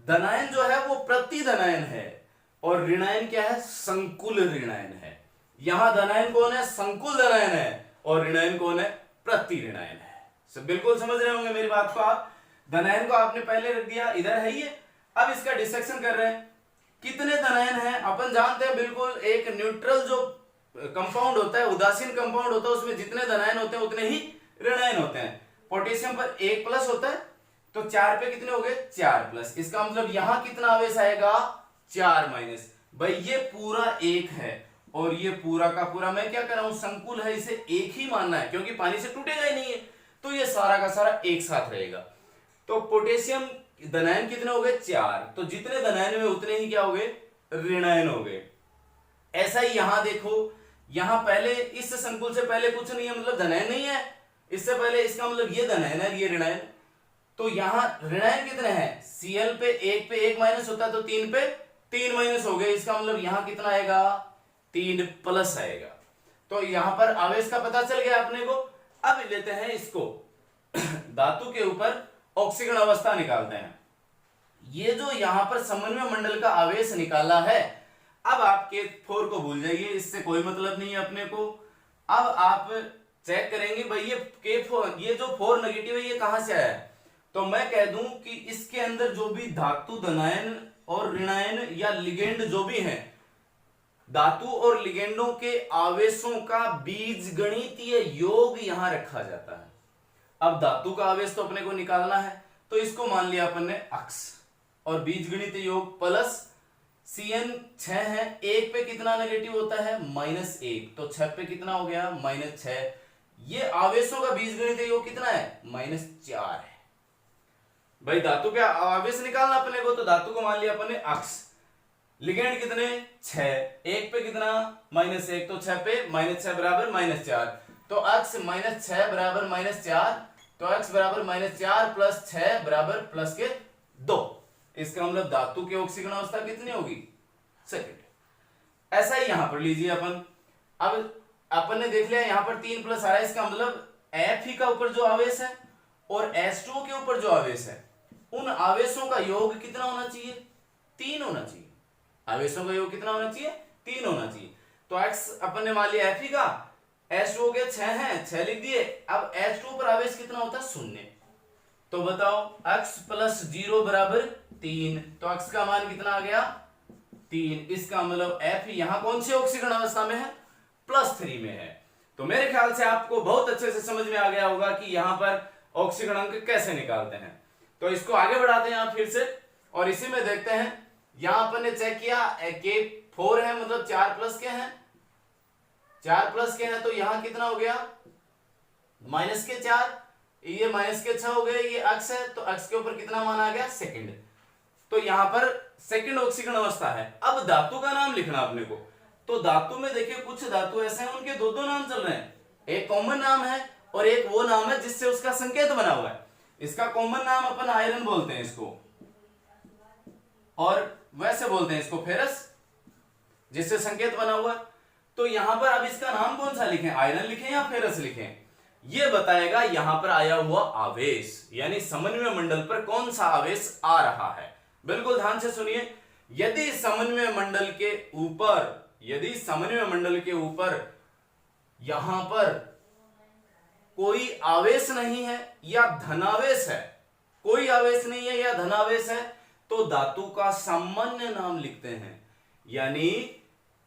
धनायन जो है वो प्रति धनायन है और ऋणायन क्या है, संकुल ऋणायन है। यहां धनायन कौन है, संकुल धनायन है, और ऋणायन कौन है, प्रति ऋणायन है। सब बिल्कुल समझ रहे होंगे मेरी बात को आप। धनायन को आपने पहले रख दिया, इधर है ये। अब इसका डिसेक्शन कर रहे हैं, कितने धनायन हैं अपन जानते हैं बिल्कुल। एक न्यूट्रल जो कंपाउंड होता है, उदासीन कंपाउंड होता है, उसमें जितने धनायन होते हैं उतने ही ऋणायन होते हैं। पोटेशियम पर 1 प्लस होता है, तो 4 पे कितने हो गए, 4 प्लस। इसका मतलब यहां कितना आवेश आएगा, 4 माइनस। भाई ये पूरा 1 है और ये पूरा का पूरा, मैं क्या कर रहा हूं, संकुल है, इसे 1 ही मानना है क्योंकि पानी से टूटेगा ही नहीं है, तो ये सारा का सारा एक साथ रहेगा। तो पोटेशियम धनायन कितने हो गए, 4। तो जितने धनायन में उतने ही क्या हो गए, ऋणायन हो गए। ऐसा ही यहां देखो, यहां पहले इस संकुल से पहले कुछ नहीं है, मतलब धनायन नहीं है इससे पहले, इसका मतलब ये धनायन है, ये ऋणायन। तो यहां ऋणायन कितने हैं, Cl पे 1 माइनस होता है तो 3 पे 3 माइनस हो गए। इसका मतलब यहां कितना आएगा, 3 प्लस आएगा। तो यहां पर आवेश का पता चल गया अपने को। अब लेते हैं इसको धातु के ऊपर ऑक्सीकरण अवस्था निकालते हैं। ये जो यहां पर समन्वय मंडल का आवेश निकाला है, अब आप K4 को भूल जाइए, इससे कोई मतलब नहीं है अपने को। अब आप चेक करेंगे भाई ये K4, ये जो 4 नेगेटिव है ये कहां से आया है। तो मैं कह दूं कि इसके अंदर जो भी धातु धनायन और ऋणायन या लिगेंड जो भी हैं, धातु और लिगेंडों के आवेशों का बीजगणितीय योग यहां रखा जाता है। अब धातु का आवेश तो अपने को निकालना है, तो इसको मान लिया अपन ने अक्स, और बीजगणितीय योग प्लस Cn 6 है, 1 पे कितना नेगेटिव होता है, -1, तो 6 पे कितना हो गया, -6। ये आवेशों का बीजगणितीय योग कितना है, -4 है। भाई धातु पे आवेश निकालना अपने को, तो धातु को मान लिया अपन ने अक्स। लिगेंड कितने, 6, 1 पे कितना, -1, तो 6 पे -6 बराबर -4, तो अक्स -6 बराबर -4, तो अक्स बराबर -4 प्लस 6 बराबर प्लस के 2। इसका मतलब धातु की ऑक्सीकरण अवस्था कितनी होगी, सेकंड। ऐसा ही यहां पर लीजिए अपन। अब अपन ने देख लिया यहां पर 3 प्लस आ रहा है, इसका मतलब Fe का ऊपर जो आवेश है और H2O के ऊपर जो आवेश है, उन आवेशों का योग कितना होना चाहिए, 3 होना चाहिए। आवेशों का योग कितना होना चाहिए, 3 होना चाहिए। तो x अपन ने मान लिया Fe का, H2O के 6 हैं, 6 लिख दिए। अब H2O पर आवेश कितना होता है, 0। तो बताओ x प्लस 0 बराबर 3, तो x का मान कितना आ गया, 3। इसका मतलब F यहां कौन सी ऑक्सीकरण अवस्था में है, +3 में है। तो मेरे ख्याल से आपको बहुत अच्छे से समझ में आ गया होगा कि यहां पर ऑक्सीकरण अंक कैसे निकालते हैं। तो इसको आगे बढ़ाते हैं आप फिर से, और इसी में देखते हैं। यहां अपन ने चेक किया K4 है, मतलब 4 प्लस के हैं, 4 प्लस के हैं, तो यहां कितना हो गया, -4, ये -6 हो गए, ये अक्स है, तो अक्स के ऊपर कितना मान आ गया, सेकंड। तो यहां पर सेकंड ऑक्सीकरण अवस्था है। अब धातु का नाम लिखना अपने को। तो धातु में देखिए कुछ धातु ऐसे हैं उनके 2-2 नाम चल रहे हैं। एक कॉमन नाम है और एक वो नाम है जिससे उसका संकेत बना हुआ है। इसका कॉमन नाम अपन आयरन बोलते हैं इसको, और वैसे बोलते हैं इसको फेरस, जिससे संकेत बना हुआ है। तो यहां पर अब इसका नाम कौन सा लिखें, आयरन लिखें या फेरस लिखें, यह बताएगा यहां पर आया हुआ आवेश, यानी समन्वय मंडल पर कौन सा आवेश आ रहा है। बिल्कुल ध्यान से सुनिए, यदि समन्वय मंडल के ऊपर यहां पर कोई आवेश नहीं है या धनावेश है, कोई आवेश नहीं है या धनावेश है, तो धातु का सामान्य नाम लिखते हैं। यानी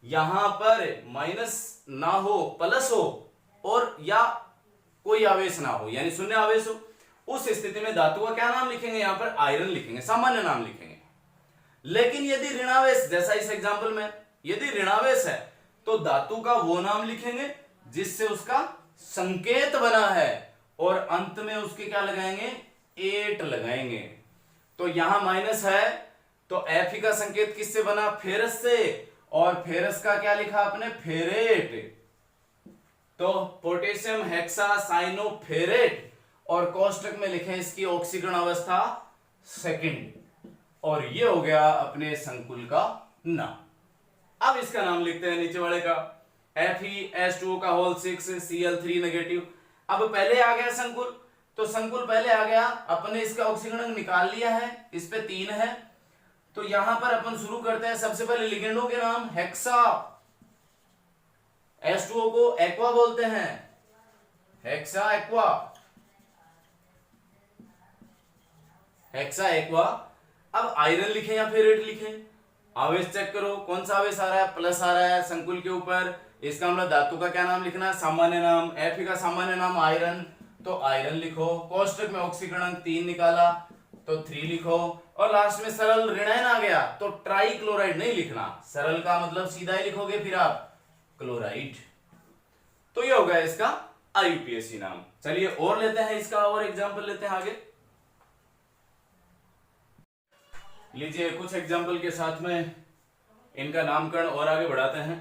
यहां पर माइनस ना हो, प्लस हो, और या कोई आवेश ना हो, यानी शून्य आवेश हो, उस स्थिति में धातु का क्या नाम लिखेंगे, यहां पर आयरन लिखेंगे, सामान्य नाम लिखेंगे। लेकिन यदि ऋणावेश, जैसा इस एग्जांपल में यदि ऋणावेश है, तो धातु का वो नाम लिखेंगे जिससे उसका संकेत बना है, और अंत में उसके क्या लगाएंगे, 8 लगाएंगे। तो यहां माइनस है, तो Fe का संकेत किससे बना, फेरस से, और फेरस का क्या लिखा आपने, फेरेट। तो पोटेशियम हेक्सासाइनोफेरेट, और कोष्टक में लिखें इसकी ऑक्सीकरण अवस्था सेकंड, और ये हो गया अपने संकुल का नाम। अब इसका नाम लिखते हैं नीचे वाले का, FeS2O का होल 6 Cl3 नेगेटिव। अब पहले आ गया संकुल, तो संकुल पहले आ गया, अपने इसका ऑक्सीकरण निकाल लिया है, इस पे 3 है। तो यहां पर अपन शुरू करते हैं, सबसे पहले लिगेंडों के नाम, हेक्सा, H2O को एक्वा बोलते हैं, हेक्सा एक्वा, हेक्सा एक्वा। अब आयरन लिखें या फेरेट लिखें, आवेश चेक करो कौन सा आवेश आ रहा है, प्लस आ रहा है संकुल के ऊपर, इसका मतलब धातु का क्या नाम लिखना है, सामान्य नाम, Fe का सामान्य नाम आयरन, तो आयरन लिखो। कोष्टक में ऑक्सीकरण 3 निकाला तो 3 लिखो, और लास्ट में सरल ऋणायन आ गया तो ट्राई क्लोराइड नहीं लिखना, सरल का मतलब सीधा ही लिखोगे फिर आप क्लोराइड। तो ये हो गया इसका IUPAC नाम। चलिए और लेते हैं इसका, और एग्जाम्पल लेते हैं आगे। लीजिए कुछ एग्जाम्पल के साथ में इनका नामकरण और आगे बढ़ाते हैं।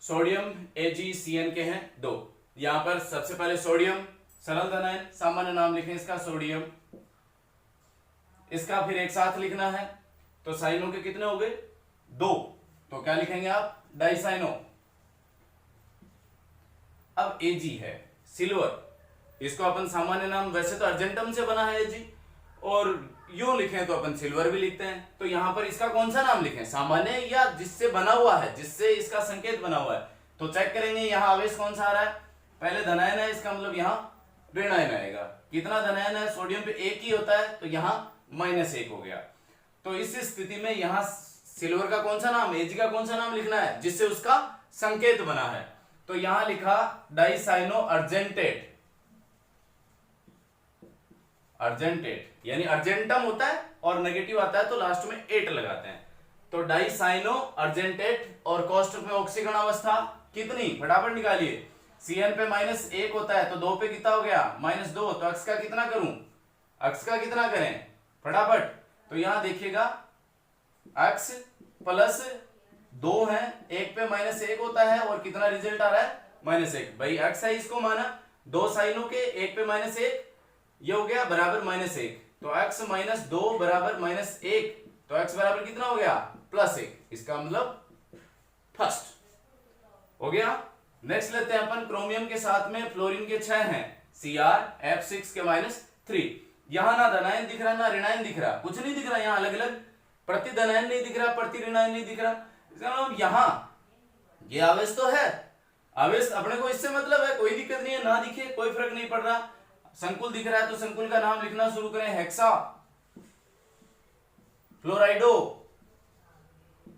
सोडियम AgCN के हैं 2। यहां पर सबसे पहले सोडियम सरल धनायन, सामान्य नाम लिखें इसका सोडियम, इसका फिर एक साथ लिखना है, तो साइनों के कितने हो गए 2, तो क्या लिखेंगे आप, डाइसाइनो। अब Ag है सिल्वर, इसको अपन सामान्य नाम, वैसे तो अर्जेंटम से बना है Ag, और यूं लिखें तो अपन सिल्वर भी लिखते हैं। तो यहां पर इसका कौन सा नाम लिखें, सामान्य या जिससे बना हुआ है, जिससे इसका संकेत बना हुआ है। तो चेक करेंगे यहां आवेश कौन सा आ रहा है, पहले धनायन है, इसका मतलब यहां ऋणायन आएगा। कितना धनायन है, सोडियम पे 1 ही होता है, तो यहां -1 हो गया। तो इस स्थिति में यहां सिल्वर का कौन सा नाम, Ag का कौन सा नाम लिखना है जिससे उसका संकेत बना है। तो यहां लिखा डाइसाइनो अर्जेंटेट, अर्जेंटेट यानी अर्जेंटम होता है और नेगेटिव आता है तो लास्ट में 8 लगाते हैं, तो डाइसाइनो अर्जेंटेट। और कोष्टक में ऑक्सीकरण अवस्था कितनी, फटाफट निकालिए, Cn पे -1 होता है तो 2 पे कितना हो गया, -2, तो अक्स का कितना करूं, अक्स का कितना करें फटाफट। तो यहां देखिएगा अक्स +2 है, 1 पे -1 होता है और कितना रिजल्ट आ रहा है -1। भाई अक्स है, इसको माना 2 साइनों के 1 पे -1, ये हो गया बराबर -1, तो x -2 बराबर -1, तो x बराबर कितना हो गया +1, इसका मतलब फर्स्ट हो गया। नेक्स्ट लेते हैं अपन क्रोमियम के साथ में फ्लोरीन के 6 हैं, CrF6 के -3। यहां ना धनायन दिख रहा ना ऋणायन दिख रहा, कुछ नहीं दिख रहा, यहां अलग अलग प्रति धनायन नहीं दिख रहा, प्रति ऋणायन नहीं दिख रहा, इसका मतलब यहां ये आवेश तो है, आवेश अपने को इससे मतलब है, कोई दिक्कत नहीं है, ना दिखे कोई फर्क नहीं पड़ रहा। संकुल दिख रहा है तो संकुल का नाम लिखना शुरू करें, हेक्सा फ्लोराइडो,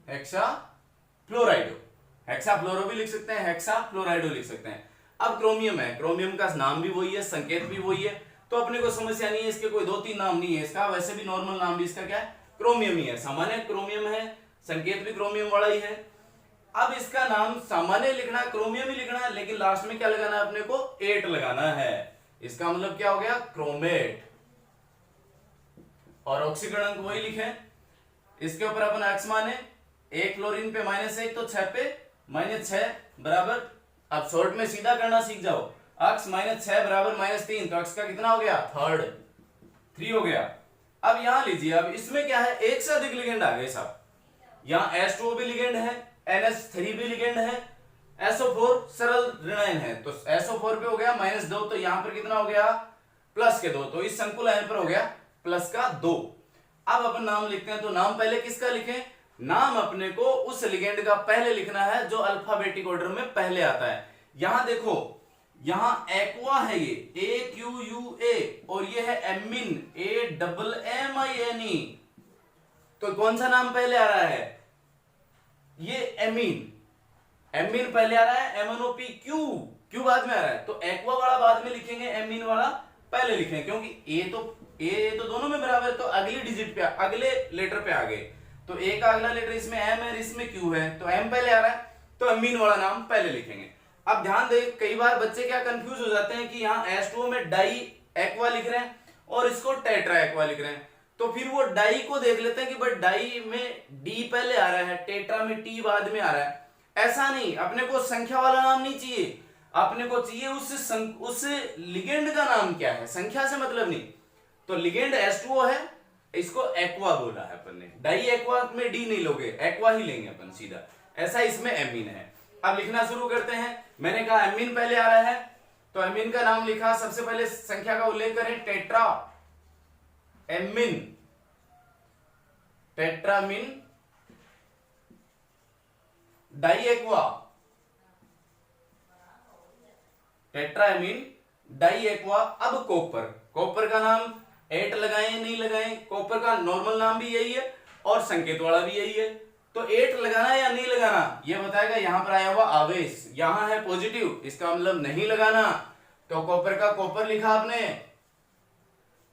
हेक्सा फ्लोराइडो, हेक्सा फ्लोरो भी लिख सकते हैं, हेक्सा फ्लोराइडो लिख सकते हैं। अब क्रोमियम है, क्रोमियम का नाम भी वही है, संकेत भी वही है, तो अपने को समस्या नहीं है, इसके कोई 2-3 नाम नहीं है इसका, वैसे भी नॉर्मल नाम भी इसका क्या है, क्रोमियम ही है, सामान्य क्रोमियम है, संकेत भी क्रोमियम वाला ही है। अब इसका नाम सामान्य लिखना है, क्रोमियम ही लिखना है, लेकिन लास्ट में क्या लगाना है अपने को 8 लगाना है, इसका मतलब क्या हो गया क्रोमेट। और ऑक्सीकरण अंक वही लिखें, इसके ऊपर अपन एक्स माने, 1 फ्लोरीन पे -1 तो 6 पे -6 बराबर अब शॉर्ट में सीधा करना सीख जाओ। अक्स माइनस 6 बराबर -3, तो अक्स का कितना हो गया, थर्ड, 3 हो गया। अब यहां लीजिए, अब इसमें क्या है, एक से अधिक लिगेंड आ गए साहब। यहाँ H2O भी लिगेंड है, NH3 भी लिगेंड है, SO4 सरल ऋणायन है, तो SO4 पे हो गया -2, तो यहां पर कितना हो गया, +2, तो इस संकुल आयन पर हो गया +2। अब अपन नाम लिखते हैं, तो नाम पहले किसका लिखें, नाम अपने को उस लिगेंड का पहले लिखना है जो अल्फाबेटिक ऑर्डर में पहले आता है। यहां देखो, यहां एक्वा है, ये AQUA, और ये है एमिन, AMMINE, तो कौन सा नाम पहले आ रहा है, ये एमीन, एमीन पहले आ रहा है, MNOP, क्यू बाद में आ रहा है, तो एक्वा वाला बाद में लिखेंगे, एमीन वाला पहले लिखेंगे, क्योंकि ए तो दोनों में बराबर है, तो अगली डिजिट पे, अगले लेटर पे आ गए, तो ए का अगला लेटर इसमें एम है, इसमें क्यू है, तो एम पहले आ रहा है, तो एमीन वाला नाम पहले लिखेंगे। अब ध्यान दे, कई बार बच्चे क्या कंफ्यूज हो जाते हैं कि यहाँ H2O में डाई एक्वा लिख रहे हैं और इसको टेट्रा एक्वा लिख रहे हैं, तो फिर वो डाई को देख लेते हैं कि भाई डाई में डी पहले आ रहा है, टेट्रा में टी बाद में आ रहा है। ऐसा नहीं, अपने को संख्या वाला नाम नहीं चाहिए, अपने को चाहिए उस लिगेंड का नाम क्या है, संख्या से मतलब नहीं। तो लिगेंड H2O है, इसको एक्वा बोला है अपन ने, डाई एक्वा में डी नहीं लोगे, एक्वा ही लेंगे अपन सीधा, ऐसा इसमें एमीन है। अब लिखना शुरू करते हैं। मैंने कहा एमीन पहले आ रहा है, तो एमीन का नाम लिखा, सबसे पहले संख्या का उल्लेख करें, tetra ammine, tetraammine, di aqua, tetraammine, di aqua. अब कॉपर, कॉपर का नाम 8 लगाएं नहीं लगाएं, कॉपर का नॉर्मल नाम भी यही है और संकेत वाला भी यही है, तो 8 लगाना या नहीं लगाना यह बताएगा। यहां पर आया हुआ आवेश, यहां है पॉजिटिव, इसका मतलब नहीं लगाना, तो कॉपर का कॉपर लिखा आपने,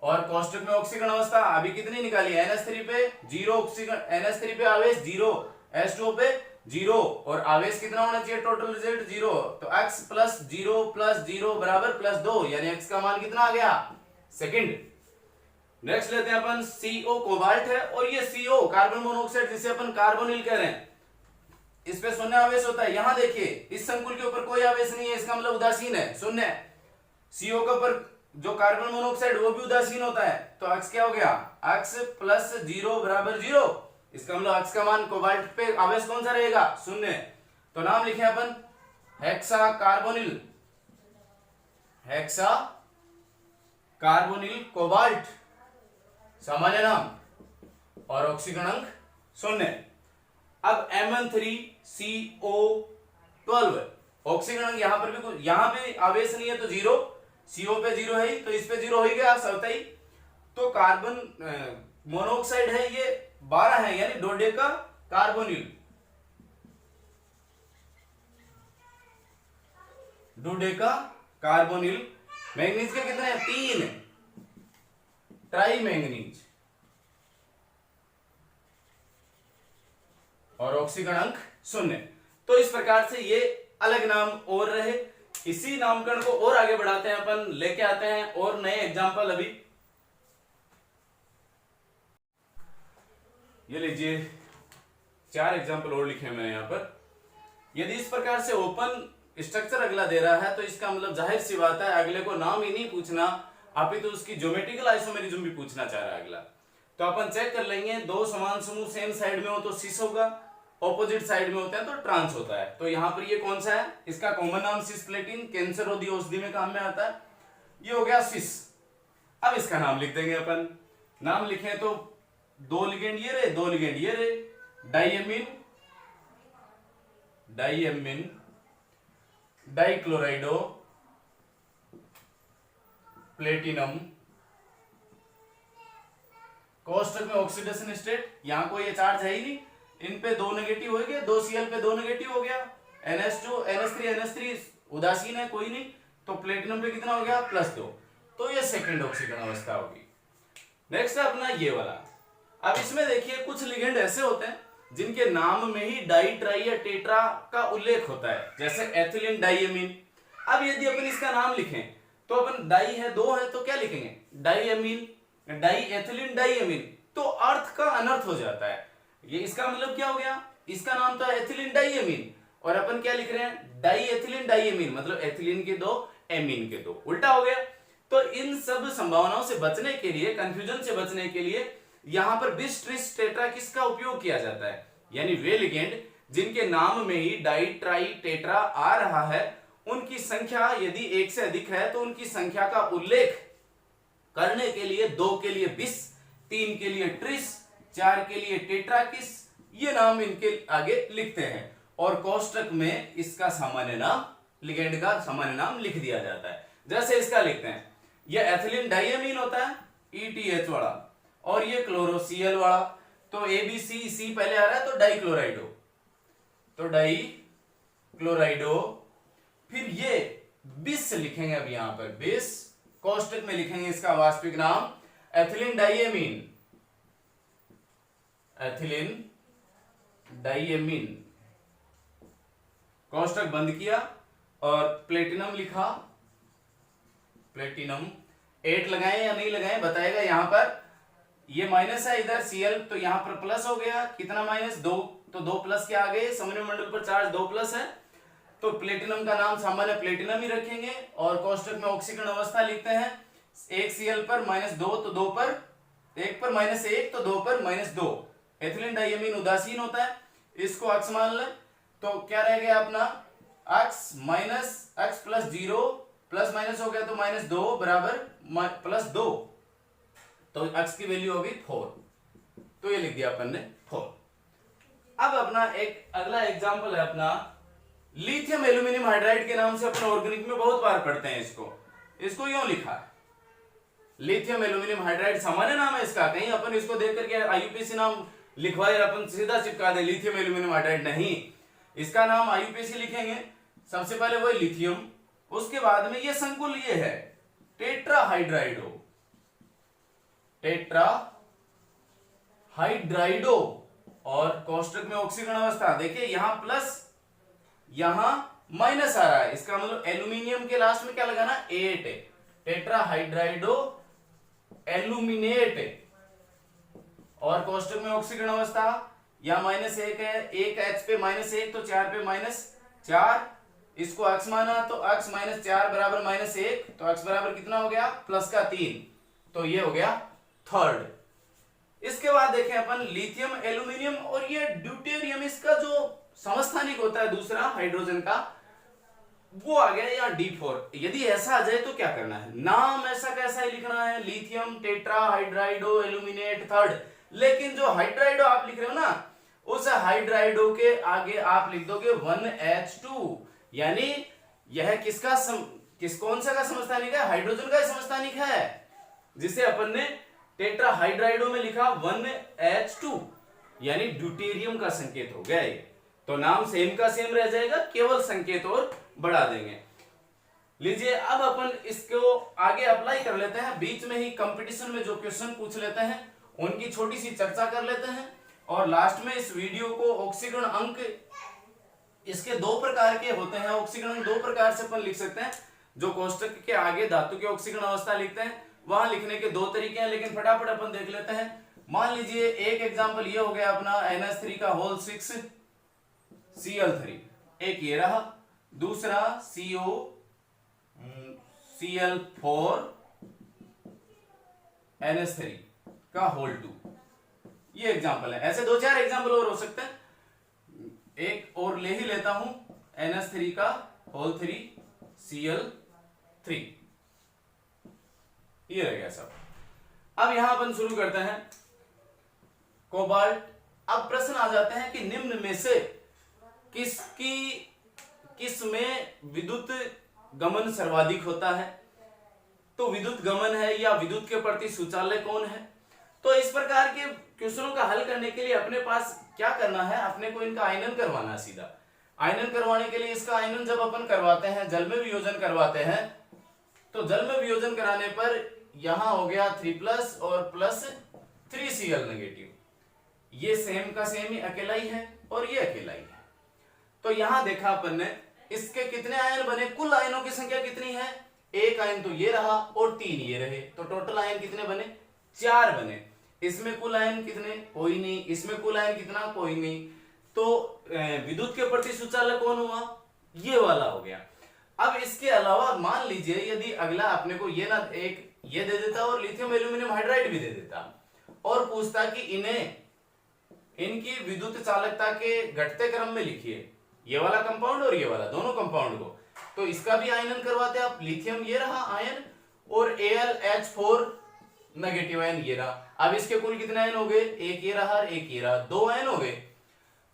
और कोष्टक में ऑक्सीकरण अवस्था अभी कितनी निकाली, NH3 पे 0 ऑक्सीकरण, NH3 पे आवेश 0, H2O पे 0, और आवेश कितना होना चाहिए, टोटल रिजल्ट 0, तो x + 0 + 0 बराबर +2, यानी x का मान कितना आ गया, सेकंड। नेक्स्ट लेते हैं अपन, CO कोबाल्ट है, और ये CO कार्बन मोनोऑक्साइड जिसे अपन कार्बोनिल कह रहे हैं, इस पे शून्य आवेश होता है। यहां देखिए, इस संकुल के ऊपर कोई आवेश नहीं है, इसका मतलब उदासीन है, शून्य। CO के ऊपर जो कार्बन मोनोऑक्साइड वो भी उदासीन होता है, तो x क्या हो गया, x + 0 बराबर 0, इसका मतलब x का मान कोबाल्ट पे आवेश कौन सा रहेगा, शून्य। तो नाम लिखे अपन hexacarbonyl, hexacarbonyl cobalt सामान्य नाम, और ऑक्सीकरण 0। अब Mn3CO12 ऑक्सीकरण, यहां पर भी कुछ, यहां पे आवेश नहीं है तो 0, CO पे 0 है, तो इस पे 0 हो गया सवताई। तो कार्बन मोनोऑक्साइड है, ये 12 है, यानी डोडेका कार्बोनिल, डोडेका कार्बोनिल। मैंगनीज के कितने हैं, 3, ट्राई मैंगनीज, और ऑक्सीकरण 0। तो इस प्रकार से ये अलग नाम और रहे। इसी नामकरण को और आगे बढ़ाते हैं अपन, लेके आते हैं और नए एग्जाम्पल। अभी ये लीजिए 4 एग्जाम्पल और लिखे हैं मैंने यहां पर। यदि इस प्रकार से ओपन स्ट्रक्चर अगला दे रहा है, तो इसका मतलब जाहिर सी बात है अगले को नाम ही नहीं पूछना, अभी तो उसकी ज्योमेट्रिकल आइसोमेरिज्म भी पूछना चाह रहा है अगला। तो अपन चेक कर लेंगे, दो समान समूह सेम साइड में हो तो सिस होगा, ऑपोजिट साइड में होता है तो ट्रांस होता है। तो यहाँ पर ये कौन सा है, इसका कॉमन नाम सिस्प्लेटिन, कैंसर रोधी औषधि में काम में आता है, ये हो गया सिस। अब इसका नाम लिख देंगे अपन। नाम लिखें तो 2 लिगेंड ये रहे, 2 लिगेंड ये रहे, डाइएमिन, डाइएमिन, डाइक्लोराइडो, प्लेटिनम, कोष्टक में ऑक्सीडेशन स्टेट, यहां कोई ये चार्ज है ही नहीं, इन पे 2 नेगेटिव हो गए, 2 Cl पे 2 नेगेटिव हो गया, NH2 NH3 उदासीन है, कोई नहीं, तो प्लेटिनम पे कितना हो गया, +2, तो ये सेकंड ऑक्सीकरण अवस्था होगी। नेक्स्ट है अपना ये वाला। अब इसमें देखिए कुछ लिगेंड ऐसे होते हैं जिनके नाम में ही डाई, ट्राई या टेट्रा का उल्लेख होता है, जैसे एथिलीन डाइएमीन। अब यदि अपन इसका नाम लिखें तो अपन डाई है, 2 है, तो क्या लिखेंगे, डाइएमीन, डाई एथिलीन डाइएमीन, तो अर्थ का अनर्थ हो जाता है। ये इसका मतलब क्या हो गया, इसका नाम तो एथिलीन डाइएमीन, और अपन क्या लिख रहे हैं, डाई एथिलीन डाईएमीन, मतलब एथिलीन के दो एमीन के दो, उल्टा हो गया। तो इन सब संभावनाओं से बचने के लिए, कंफ्यूजन से बचने के लिए यहां पर बिस ट्रिस टेट्रा किसका उपयोग किया जाता है, यानी वे लिगेंड जिनके नाम में ही डाई ट्राई टेट्रा आ रहा है, उनकी संख्या यदि एक से अधिक है तो उनकी संख्या का उल्लेख करने के लिए 2 के लिए बिस, 3 के लिए ट्रिस, 4 के लिए टेट्राकिस, ये नाम इनके आगे लिखते हैं और कोष्टक में इसका सामान्य नाम, लिगेंड का सामान्य नाम लिख दिया जाता है। जैसे इसका लिखते हैं, यह एथिलीन डाईएमीन होता है ETH वाला, और ये क्लोरोसीएल वाला, तो ABC पहले आ रहा है तो डाइक्लोराइडो, तो डाइक्लोराइडो, फिर ये बिस लिखेंगे, अब यहां पर बिस, कोष्टक में लिखेंगे इसका वास्तविक नाम एथिलीन डाईएमीन, एथिलीन डाईएमीन, कोष्टक बंद किया और प्लेटिनम लिखा, प्लेटिनम 8 लगाएं या नहीं लगाएं बताएगा। यहां पर ये माइनस है इधर Cl, तो यहां पर प्लस हो गया, कितना माइनस 2, तो 2 प्लस के आ गए, समन्वय मंडल पर चार्ज 2 प्लस है, तो प्लेटिनम का नाम सामान्य प्लेटिनम ही रखेंगे और कोष्टक में ऑक्सीकरण अवस्था लिखते हैं, 1 Cl पर -2, तो 2 पर 1 पर -1, तो 2 पर -2। एथिलीन डाईएमीन उदासीन होता है, इसको अक्ष मान लें, तो क्या रह गया अपना अक्ष माइनस अक्ष प्लस 0, प्लस माइनस हो गया तो -2 बराबर +2, तो अक्ष की वैल्यू होगी 4, तो ये लिख दिया अपन ने 4। अब अपना एक अगला एग्जांपल है अपना लिथियम एल्यूमिनियम हाइड्राइड के नाम से अपन ऑर्गेनिक में बहुत बार पढ़ते हैं इसको यूं लिखा है, लिथियम एल्यूमिनियम हाइड्राइड सामान्य नाम है इसका, कहीं अपन इसको देख करके IUPAC नाम लिखवाए अपन सीधा चिपका दे लिथियम एल्यूमिनियम हाइड्राइड, नहीं, इसका नाम IUPAC लिखेंगे, सबसे पहले वही लिथियम, उसके बाद में ये संकुल ये है टेट्राहाइड्राइडो, टेट्राहाइड्राइडो, और कोष्टक में ऑक्सीकरण अवस्था देखिए, यहां प्लस यहां माइनस आ रहा है, इसका मतलब एल्यूमिनियम के लास्ट में क्या लगाना, 8, टेट्राहाइड्राइडो एल्यूमिनेट, और कोष्टक में ऑक्सीकरण अवस्था यहां -1 है, 1 H पे -1 तो 4 पे -4, इसको अक्ष माना तो अक्ष -4 बराबर -1, तो अक्ष बराबर कितना हो गया +3, तो ये हो गया थर्ड। इसके बाद देखें अपन लिथियम एल्यूमिनियम और ये ड्यूटेरियम, इसका जो समस्थानिक होता है दूसरा हाइड्रोजन का, वो आ गया यहाँ D4। यदि ऐसा आ जाए तो क्या करना है, नाम ऐसा कैसा ही लिखना है, लिथियम टेट्राहाइड्राइडो एल्यूमिनेट थर्ड, लेकिन जो हाइड्राइडो आप लिख रहे हो ना, उस हाइड्राइडो के आगे आप लिख दोगे 1H2, यानी यह किसका कौन सा का समस्थानिक है, हाइड्रोजन का समस्थानिक है, जिसे अपन ने टेट्राहाइड्राइडो में लिखा 1H2, यानी ड्यूटेरियम का संकेत हो गया ये, तो नाम सेम का सेम रह जाएगा, केवल संकेत और बढ़ा देंगे। लीजिए अब अपन इसको आगे अप्लाई कर लेते हैं, बीच में ही कंपटीशन में जो क्वेश्चन पूछ लेते हैं उनकी छोटी सी चर्चा कर लेते हैं, और लास्ट में इस वीडियो को ऑक्सीकरण अंक, इसके 2 प्रकार के होते हैं, ऑक्सीकरण 2 प्रकार से अपन लिख सकते हैं, जो कोष्टक के आगे धातु की ऑक्सीकरण अवस्था लिखते हैं वहां लिखने के 2 तरीके हैं, लेकिन फटाफट अपन देख लेते हैं। मान लीजिए एक एग्जांपल ये हो गया अपना NH3 का होल 6 Cl3, एक ये रहा, दूसरा Cl4 NH3 का होल 2, ये एग्जांपल है। ऐसे 2-4 एग्जांपल और हो सकते हैं, एक और ले ही लेता हूं, NH3 का होल 3 Cl3, ये रह गया सब। अब यहां अपन शुरू करते हैं कोबाल्ट। अब प्रश्न आ जाते हैं कि निम्न में से किस में विद्युत गमन सर्वाधिक होता है, तो विद्युत गमन है या विद्युत के प्रति शौचालय कौन है। तो इस प्रकार के क्वेश्चनों का हल करने के लिए अपने पास क्या करना है, अपने को इनका आयनन करवाना है सीधा। आयनन करवाने के लिए इसका आयनन जब अपन करवाते हैं, जल में वियोजन करवाते हैं, तो जल में वियोजन कराने पर यहां हो गया 3+ और +3Cl नेगेटिव, ये सेम का सेम ही अकेला ही है और ये अकेला ही है। तो यहां देखा अपन ने इसके कितने आयन बने, कुल आयनों की संख्या कितनी है, 1 आयन तो ये रहा और 3 ये रहे, तो टोटल आयन कितने बने, 4 बने। इसमें कुल आयन कितने, कोई नहीं, इसमें कुल आयन कितना, कोई नहीं, तो विद्युत के प्रति सुचालक कौन हुआ, ये वाला हो गया। अब इसके अलावा मान लीजिए यदि अगला अपने को ये ना एक ये दे देता और लिथियम एल्यूमिनियम हाइड्राइड भी दे देता और पूछता कि इन्हें इनकी विद्युत चालकता के घटते क्रम में लिखिए, ये वाला कंपाउंड और ये वाला दोनों कंपाउंड को, तो इसका भी आयनन करवाते आप। लिथियम ये रहा आयन और AlH4 नेगेटिव आयन ये रहा। अब इसके कुल कितने आयन हो गए, एक ये रहा और एक ये रहा, 2 आयन हो गए।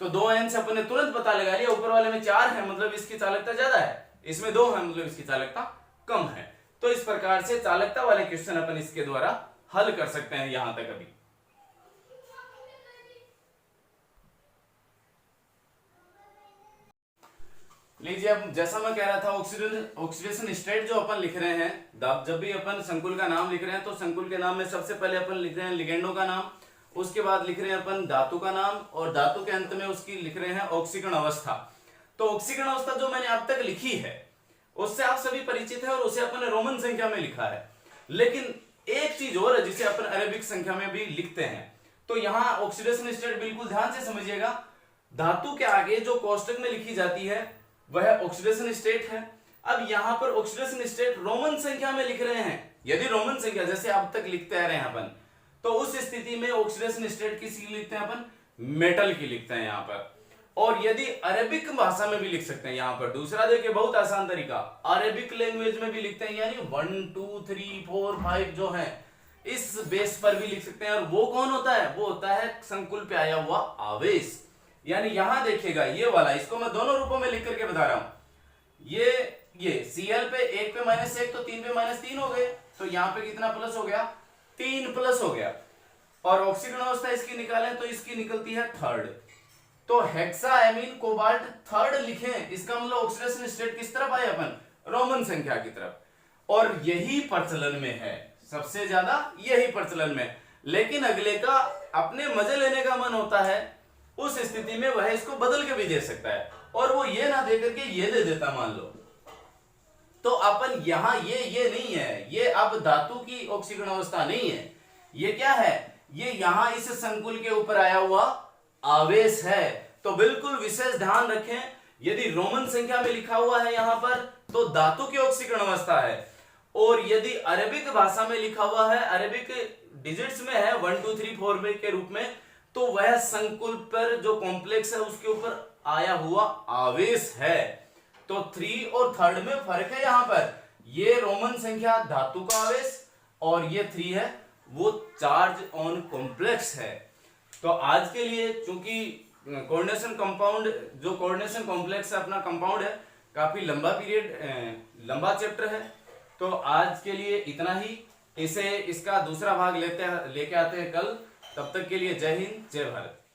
तो 2 आयन से अपन ने तुरंत पता लगा लिया ऊपर वाले में 4 है मतलब इसकी चालकता ज्यादा है, इसमें 2 है मतलब इसकी चालकता कम है। तो इस प्रकार से चालकता वाले क्वेश्चन अपन इसके द्वारा हल कर सकते हैं यहां तक। अभी लीजिए, अब जैसा मैं कह रहा था ऑक्सीडेशन स्टेट जो अपन लिख रहे हैं, जब भी अपन संकुल का नाम लिख रहे हैं तो संकुल के नाम में सबसे पहले अपन लिख रहे हैं लिगेंडों का नाम, उसके बाद लिख रहे हैं अपन धातु का नाम और धातु के अंत में उसकी लिख रहे हैं ऑक्सीकरण अवस्था। तो ऑक्सीकरण अवस्था जो मैंने अब तक लिखी है उससे आप सभी परिचित है और उसे अपन ने रोमन संख्या में लिखा है। लेकिन एक चीज और है जिसे अपन अरेबिक संख्या में भी लिखते हैं। तो यहाँ ऑक्सीडेशन स्टेट बिल्कुल ध्यान से समझिएगा, धातु के आगे जो कोष्टक में लिखी जाती है वह ऑक्सीडेशन स्टेट है। अब यहां पर ऑक्सीडेशन स्टेट रोमन संख्या में लिख रहे हैं। यदि रोमन संख्या जैसे अब तक लिखते आ रहे हैं अपन, तो उस स्थिति में ऑक्सीडेशन स्टेट किसकी लिखते हैं अपन, मेटल की लिखते हैं यहां पर। और यदि अरेबिक भाषा में भी लिख सकते हैं यहां पर, दूसरा देखिए बहुत आसान तरीका, अरेबिक लैंग्वेज में भी लिखते हैं, यानी 1 2 3 4 5 जो है इस बेस पर भी लिख सकते हैं। और वो कौन होता है, वो होता है संकुल पे आया हुआ आवेश। यानी यहां देखिएगा ये वाला, इसको मैं दोनों रूपों में लिख करके बता रहा हूं। ये Cl पे 1 पे -1 तो 3 पे -3 हो गए, तो यहां पे कितना प्लस हो गया, 3 प्लस हो गया। और ऑक्सीकरण अवस्था इसकी निकालें तो इसकी निकलती है 3rd। तो हेक्साएमीन कोबाल्ट 3rd लिखें, इसका मतलब ऑक्सीडेशन स्टेट किस तरफ आए अपन, रोमन संख्या की तरफ। और यही प्रचलन में है, सबसे ज्यादा यही प्रचलन में। लेकिन अगले का अपने मजे लेने का मन होता है, उस स्थिति में वह इसको बदल के भी दे सकता है, और वो ये ना दे करके ये दे देता मान लो, तो अपन यहां ये नहीं है, ये अब धातु की ऑक्सीकरण अवस्था नहीं है, ये क्या है, ये यहां इस संकुल के ऊपर आया हुआ आवेश है। तो बिल्कुल विशेष ध्यान रखें, यदि रोमन संख्या में लिखा हुआ है यहां पर तो धातु की ऑक्सीकरण अवस्था है, और यदि अरेबिक भाषा में लिखा हुआ है, अरेबिक डिजिट्स में है 1 2 3 4 के रूप में, तो वह संकुल पर जो कॉम्प्लेक्स है उसके ऊपर आया हुआ आवेश है। तो 3 और 3rd में फर्क है यहां पर, ये रोमन संख्या धातु का आवेश और ये 3 है वो चार्ज ऑन कॉम्प्लेक्स है। तो आज के लिए चूंकि कोऑर्डिनेशन कंपाउंड जो कोऑर्डिनेशन कॉम्प्लेक्स है अपना कंपाउंड है, काफी लंबा पीरियड लंबा चैप्टर है, तो आज के लिए इतना ही। इसका दूसरा भाग लेके आते हैं कल। तब तक के लिए जय हिंद जय भारत।